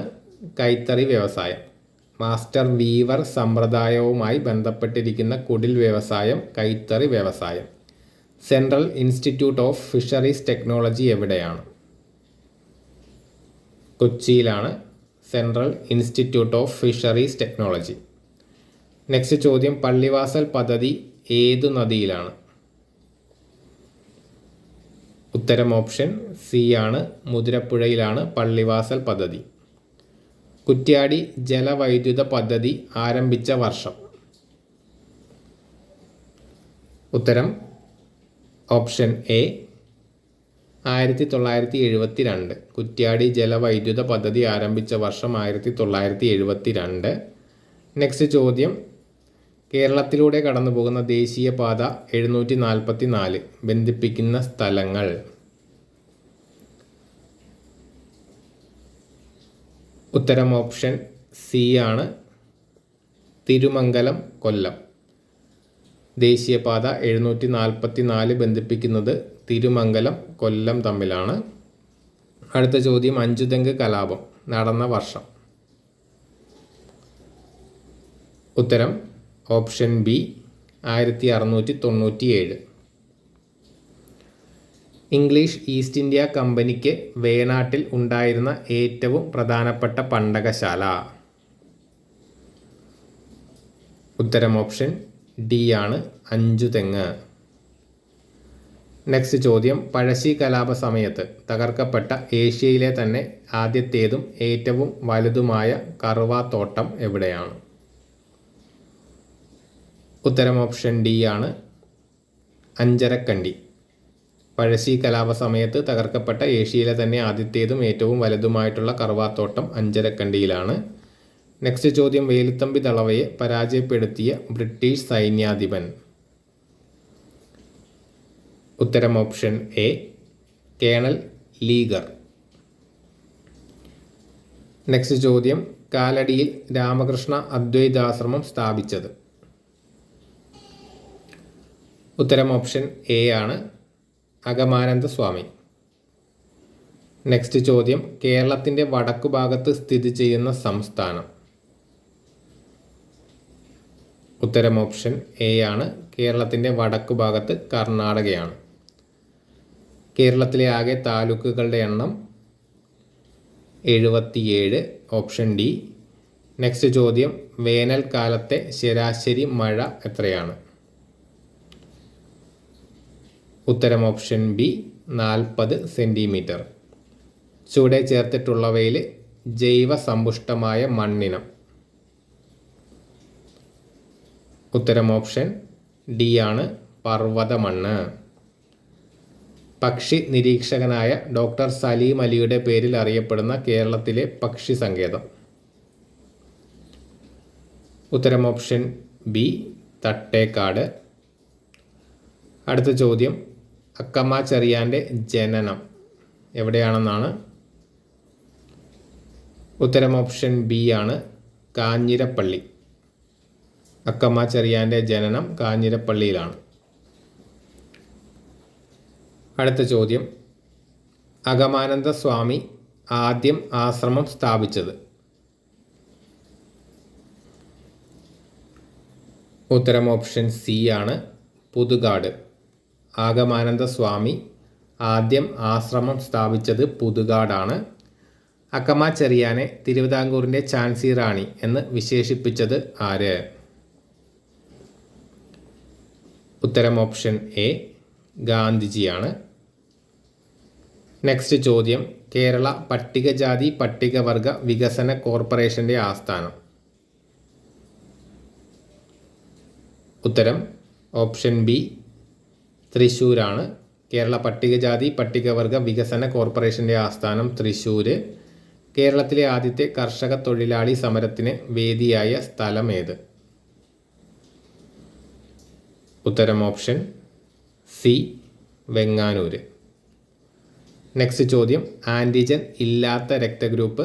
കൈത്തറി വ്യവസായം. മാസ്റ്റർ വീവർ സമ്പ്രദായവുമായി ബന്ധപ്പെട്ടിരിക്കുന്ന കുടിൽ വ്യവസായം കൈത്തറി വ്യവസായം. Central institute of fisheries technology എവിടെയാണ്? കൊച്ചിയിലാണ് central institute of fisheries technology. Next ചോദ്യം, പള്ളിവാസൽ പദ്ധതി ഏതു നദിയിലാണ്? ഉത്തരം ഓപ്ഷൻ സി ആണ്, മുതിരപ്പുഴയിലാണ് പള്ളിവാസൽ പദ്ധതി. കുറ്റ്യാടി ജലവൈദ്യുത പദ്ധതി ആരംഭിച്ച വർഷം? ഉത്തരം ഓപ്ഷൻ എ, 1972. കുറ്റ്യാടി ജലവൈദ്യുത പദ്ധതി ആരംഭിച്ച വർഷം 1972. നെക്സ്റ്റ് ചോദ്യം, കേരളത്തിലൂടെ കടന്നു പോകുന്ന ദേശീയപാത 744 ബന്ധിപ്പിക്കുന്ന സ്ഥലങ്ങൾ? ഉത്തരം ഓപ്ഷൻ സി ആണ്, തിരുമംഗലം കൊല്ലം. ദേശീയപാത 744 ബന്ധിപ്പിക്കുന്നത് തിരുമംഗലം കൊല്ലം തമ്മിലാണ്. അടുത്ത ചോദ്യം, അഞ്ചുതെങ്ങ് കലാപം നടന്ന വർഷം? ഉത്തരം option B, 1697. English east India കമ്പനിക്ക് വേണാട്ടിൽ ഉണ്ടായിരുന്ന ഏറ്റവും പ്രധാനപ്പെട്ട പണ്ടകശാല? ഉത്തരം ഓപ്ഷൻ ഡി ആണ്, അഞ്ചുതെങ്ങ്. നെക്സ്റ്റ് ചോദ്യം, പഴശ്ശി കലാപ സമയത്ത് തകർക്കപ്പെട്ട ഏഷ്യയിലെ തന്നെ ആദ്യത്തേതും ഏറ്റവും വലുതുമായ കറുവാത്തോട്ടം എവിടെയാണ്? ഉത്തരം ഓപ്ഷൻ ഡി ആണ്, അഞ്ചരക്കണ്ടി. പഴശ്ശി കലാപ സമയത്ത് തകർക്കപ്പെട്ട ഏഷ്യയിലെ തന്നെ ആദ്യത്തേതും ഏറ്റവും വലുതുമായിട്ടുള്ള കറുവാത്തോട്ടം അഞ്ചരക്കണ്ടിയിലാണ്. നെക്സ്റ്റ് ചോദ്യം, വേലുത്തമ്പി ദളവയെ പരാജയപ്പെടുത്തിയ ബ്രിട്ടീഷ് സൈന്യാധിപൻ? ഉത്തരം ഓപ്ഷൻ എ, കേണൽ ലീഗർ. നെക്സ്റ്റ് ചോദ്യം, കാലടിയിൽ രാമകൃഷ്ണ അദ്വൈതാശ്രമം സ്ഥാപിച്ചത്? ഉത്തരം ഓപ്ഷൻ എ ആണ്, അഗമാനന്ദ സ്വാമി. നെക്സ്റ്റ് ചോദ്യം, കേരളത്തിൻ്റെ വടക്കു ഭാഗത്ത് സ്ഥിതി ചെയ്യുന്ന സംസ്ഥാനം? ഉത്തരം ഓപ്ഷൻ എ ആണ്, കേരളത്തിൻ്റെ വടക്കു ഭാഗത്ത് കർണാടകയാണ്. കേരളത്തിലെ ആകെ താലൂക്കുകളുടെ എണ്ണം 77, ഓപ്ഷൻ ഡി. നെക്സ്റ്റ് ചോദ്യം, വേനൽക്കാലത്തെ ശരാശരി മഴ എത്രയാണ്? ഉത്തരം ഓപ്ഷൻ ബി, 40 സെൻറ്റിമീറ്റർ. ചുവടെ ചേർത്തിട്ടുള്ളവയിൽ ജൈവസമ്പുഷ്ടമായ മണ്ണിനം? ഉത്തരം ഓപ്ഷൻ ഡി ആണ്, പർവ്വത മണ്ണ്. പക്ഷി നിരീക്ഷകനായ ഡോക്ടർ സലീം അലിയുടെ പേരിൽ അറിയപ്പെടുന്ന കേരളത്തിലെ പക്ഷി സങ്കേതം? ഉത്തരം ഓപ്ഷൻ ബി, തട്ടേക്കാട്. അടുത്ത ചോദ്യം, അക്കമ്മ ചെറിയാൻ്റെ ജനനം എവിടെയാണെന്നാണ്? ഉത്തരം ഓപ്ഷൻ ബി ആണ്, കാഞ്ഞിരപ്പള്ളി. അക്കമ്മ ചെറിയാൻ്റെ ജനനം കാഞ്ഞിരപ്പള്ളിയിലാണ്. അടുത്ത ചോദ്യം, അഗമാനന്ദ സ്വാമി ആദ്യം ആശ്രമം സ്ഥാപിച്ചത്? ഉത്തരം ഓപ്ഷൻ സി ആണ്, പുതുകാട്. ആഗമാനന്ദ സ്വാമി ആദ്യം ആശ്രമം സ്ഥാപിച്ചത് പുതുകാടാണ്. അക്കമ്മ ചെറിയാനെ തിരുവിതാംകൂറിൻ്റെ ഝാൻസി റാണി എന്ന് വിശേഷിപ്പിച്ചത് ആര്? ഉത്തരം ഓപ്ഷൻ എ, ഗാന്ധിജിയാണ്. നെക്സ്റ്റ് ചോദ്യം, കേരള പട്ടികജാതി പട്ടികവർഗ വികസന കോർപ്പറേഷൻ്റെ ആസ്ഥാനം? ഉത്തരം ഓപ്ഷൻ ബി, തൃശ്ശൂരാണ്. കേരള പട്ടികജാതി പട്ടികവർഗ വികസന കോർപ്പറേഷൻ്റെ ആസ്ഥാനം തൃശ്ശൂർ. കേരളത്തിലെ ആദ്യത്തെ കർഷക തൊഴിലാളി സമരത്തിന് വേദിയായ സ്ഥലം ഏത്? ഉത്തരം ഓപ്ഷൻ സി, വെങ്ങാനൂർ. നെക്സ്റ്റ് ചോദ്യം, ആൻറ്റിജൻ ഇല്ലാത്ത രക്തഗ്രൂപ്പ്?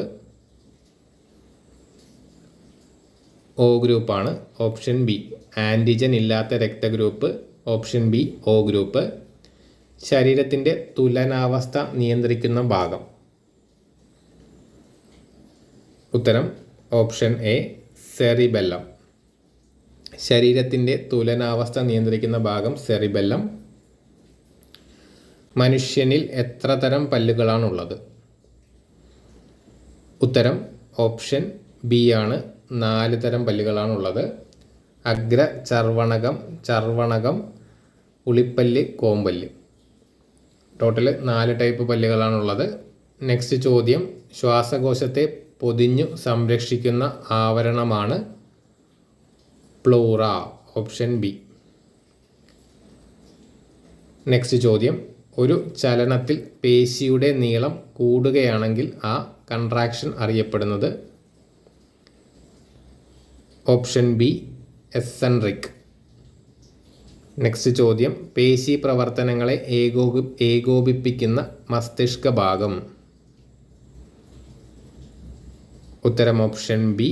ഒ ഗ്രൂപ്പാണ്, ഓപ്ഷൻ ബി. ആൻറ്റിജൻ ഇല്ലാത്ത രക്തഗ്രൂപ്പ് ഓപ്ഷൻ ബി, ഒ ഗ്രൂപ്പ്. ശരീരത്തിൻ്റെ തുലനാവസ്ഥ നിയന്ത്രിക്കുന്ന ഭാഗം? ഉത്തരം ഓപ്ഷൻ എ, സെറിബെല്ലം. ശരീരത്തിൻ്റെ തുലനാവസ്ഥ നിയന്ത്രിക്കുന്ന ഭാഗം സെറിബെല്ലം. മനുഷ്യനിൽ എത്ര തരം പല്ലുകളാണുള്ളത്? ഉത്തരം ഓപ്ഷൻ ബി ആണ്, 4 തരം പല്ലുകളാണുള്ളത്. അഗ്ര ചർവണകം, ചർവണകം, ഉളിപ്പല്ല്, കോമ്പല്ല്. ടോട്ടൽ 4 ടൈപ്പ് പല്ലുകളാണുള്ളത്. നെക്സ്റ്റ് ചോദ്യം, ശ്വാസകോശത്തെ പൊതിഞ്ഞു സംരക്ഷിക്കുന്ന ആവരണമാണ് പ്ലൂറ? Option B. നെക്സ്റ്റ് ചോദ്യം, ഒരു ചലനത്തിൽ പേശിയുടെ നീളം കൂടുകയാണെങ്കിൽ ആ കൺട്രാക്ഷൻ അറിയപ്പെടുന്നത്? Option B, eccentric. നെക്സ്റ്റ് ചോദ്യം, പേശി പ്രവർത്തനങ്ങളെ ഏകോപിപ്പിക്കുന്ന മസ്തിഷ്ക ഭാഗം? ഉത്തരം ഓപ്ഷൻ ബി,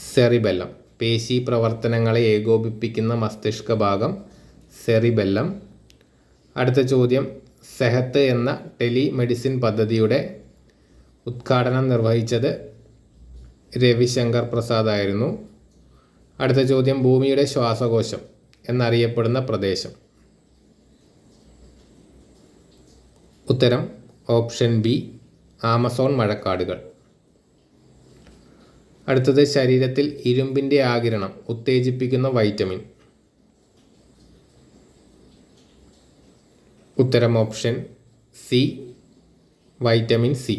സെറിബെല്ലം. പേശി പ്രവർത്തനങ്ങളെ ഏകോപിപ്പിക്കുന്ന മസ്തിഷ്ക ഭാഗം സെറിബെല്ലം. അടുത്ത ചോദ്യം, സെഹത്ത് എന്ന ടെലിമെഡിസിൻ പദ്ധതിയുടെ ഉദ്ഘാടനം നിർവഹിച്ചത് രവിശങ്കർ പ്രസാദ് ആയിരുന്നു. അടുത്ത ചോദ്യം, ഭൂമിയുടെ ശ്വാസകോശം എന്നറിയപ്പെടുന്ന പ്രദേശം? ഉത്തരം ഓപ്ഷൻ ബി, ആമസോൺ മഴക്കാടുകൾ. അടുത്തത്, ശരീരത്തിൽ ഇരുമ്പിൻ്റെ ആഗിരണം ഉത്തേജിപ്പിക്കുന്ന വൈറ്റമിൻ? ഉത്തരം ഓപ്ഷൻ സി, വൈറ്റമിൻ സി.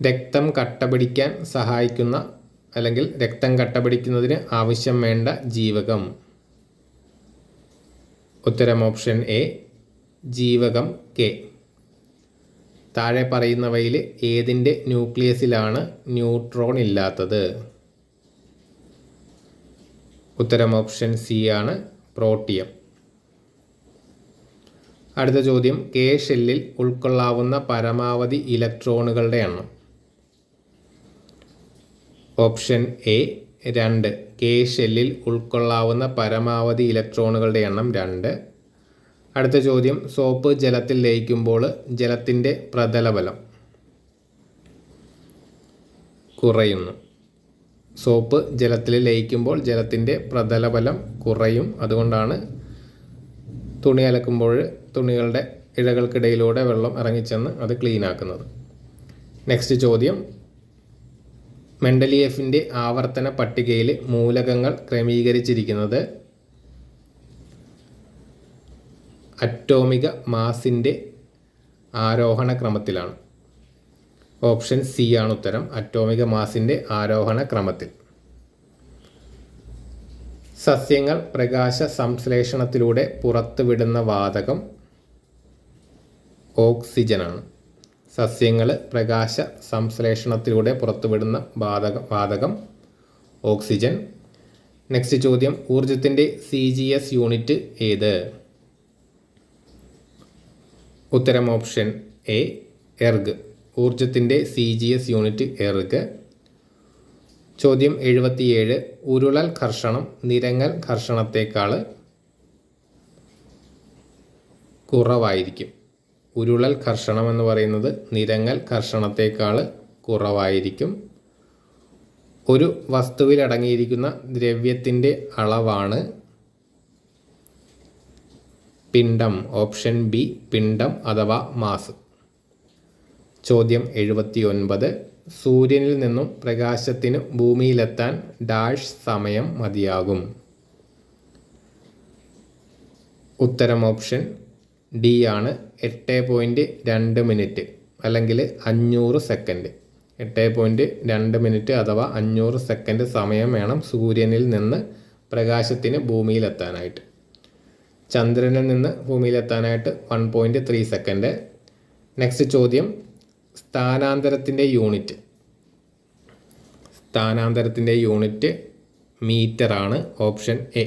രക്തം കട്ടപിടിക്കാൻ സഹായിക്കുന്ന അല്ലെങ്കിൽ രക്തം കട്ടപിടിക്കുന്നതിന് ആവശ്യം വേണ്ട ജീവകം? ഉത്തരം ഓപ്ഷൻ എ, ജീവകം കെ. താഴെ പറയുന്നവയിൽ ഏതിൻ്റെ ന്യൂക്ലിയസിലാണ് ന്യൂട്രോൺ ഇല്ലാത്തത്? ഉത്തരം ഓപ്ഷൻ സി ആണ്, പ്രോട്ടിയം. അടുത്ത ചോദ്യം, കെ ഷെല്ലിൽ ഉൾക്കൊള്ളാവുന്ന പരമാവധി ഇലക്ട്രോണുകളുടെ എണ്ണം. Option A 2. കെ ഷെല്ലിൽ ഉൾക്കൊള്ളാവുന്ന പരമാവധി ഇലക്ട്രോണുകളുടെ എണ്ണം 2. അടുത്ത ചോദ്യം, സോപ്പ് ജലത്തിൽ ലയിക്കുമ്പോൾ ജലത്തിൻ്റെ പ്രതലബലം കുറയുന്നു. സോപ്പ് ജലത്തിൽ ലയിക്കുമ്പോൾ ജലത്തിൻ്റെ പ്രതലബലം കുറയും. അതുകൊണ്ടാണ് തുണി അലക്കുമ്പോൾ തുണികളുടെ ഇഴകൾക്കിടയിലൂടെ വെള്ളം ഇറങ്ങിച്ചെന്ന് അത് ക്ലീൻ ആക്കുന്നത്. നെക്സ്റ്റ് ചോദ്യം, മെൻഡലിയേഫിൻ്റെ ആവർത്തന പട്ടികയിൽ മൂലകങ്ങൾ ക്രമീകരിച്ചിരിക്കുന്നത് അറ്റോമിക മാസിൻ്റെ ആരോഹണ ക്രമത്തിലാണ്. ഓപ്ഷൻ സി ആണ് ഉത്തരം, അറ്റോമിക മാസിൻ്റെ ആരോഹണ ക്രമത്തിൽ. സസ്യങ്ങൾ പ്രകാശ സംശ്ലേഷണത്തിലൂടെ പുറത്തുവിടുന്ന വാതകം ഓക്സിജനാണ്. സസ്യങ്ങൾ പ്രകാശ സംശ്ലേഷണത്തിലൂടെ പുറത്തുവിടുന്ന വാതകം ഓക്സിജൻ. നെക്സ്റ്റ് ചോദ്യം, ഊർജത്തിൻ്റെ CGS യൂണിറ്റ് ഏത്? ഉത്തരം ഓപ്ഷൻ എ എർഗ്. ഊർജത്തിൻ്റെ CGS യൂണിറ്റ് എർഗ്. ചോദ്യം 77, ഉരുളൽ ഘർഷണം നിരങ്ങൽ ഘർഷണത്തേക്കാൾ കുറവായിരിക്കും. ഉരുളൽ ഘർഷണം എന്ന് പറയുന്നത് നിരങ്ങൽ ഘർഷണത്തേക്കാൾ കുറവായിരിക്കും. ഒരു വസ്തുവിൽ അടങ്ങിയിരിക്കുന്ന ദ്രവ്യത്തിൻ്റെ അളവാണ് പിണ്ഡം. ഓപ്ഷൻ ബി പിണ്ഡം അഥവാ മാസ്. ചോദ്യം 79, സൂര്യനിൽ നിന്നും പ്രകാശത്തിന് ഭൂമിയിലെത്താൻ ഡാഷ് സമയം മതിയാകും. ഉത്തരം ഓപ്ഷൻ ഡി ആണ്, 8.2 മിനിറ്റ് അല്ലെങ്കിൽ 500 സെക്കൻഡ്. 8.2 മിനിറ്റ് അഥവാ 500 സെക്കൻഡ് സമയം വേണം സൂര്യനിൽ നിന്ന് പ്രകാശത്തിന് ഭൂമിയിലെത്താനായിട്ട്. ചന്ദ്രനിൽ നിന്ന് ഭൂമിയിലെത്താനായിട്ട് 1.3 സെക്കൻഡ്. നെക്സ്റ്റ് ചോദ്യം, സ്ഥാനാന്തരത്തിൻ്റെ യൂണിറ്റ് മീറ്ററാണ്. Option A.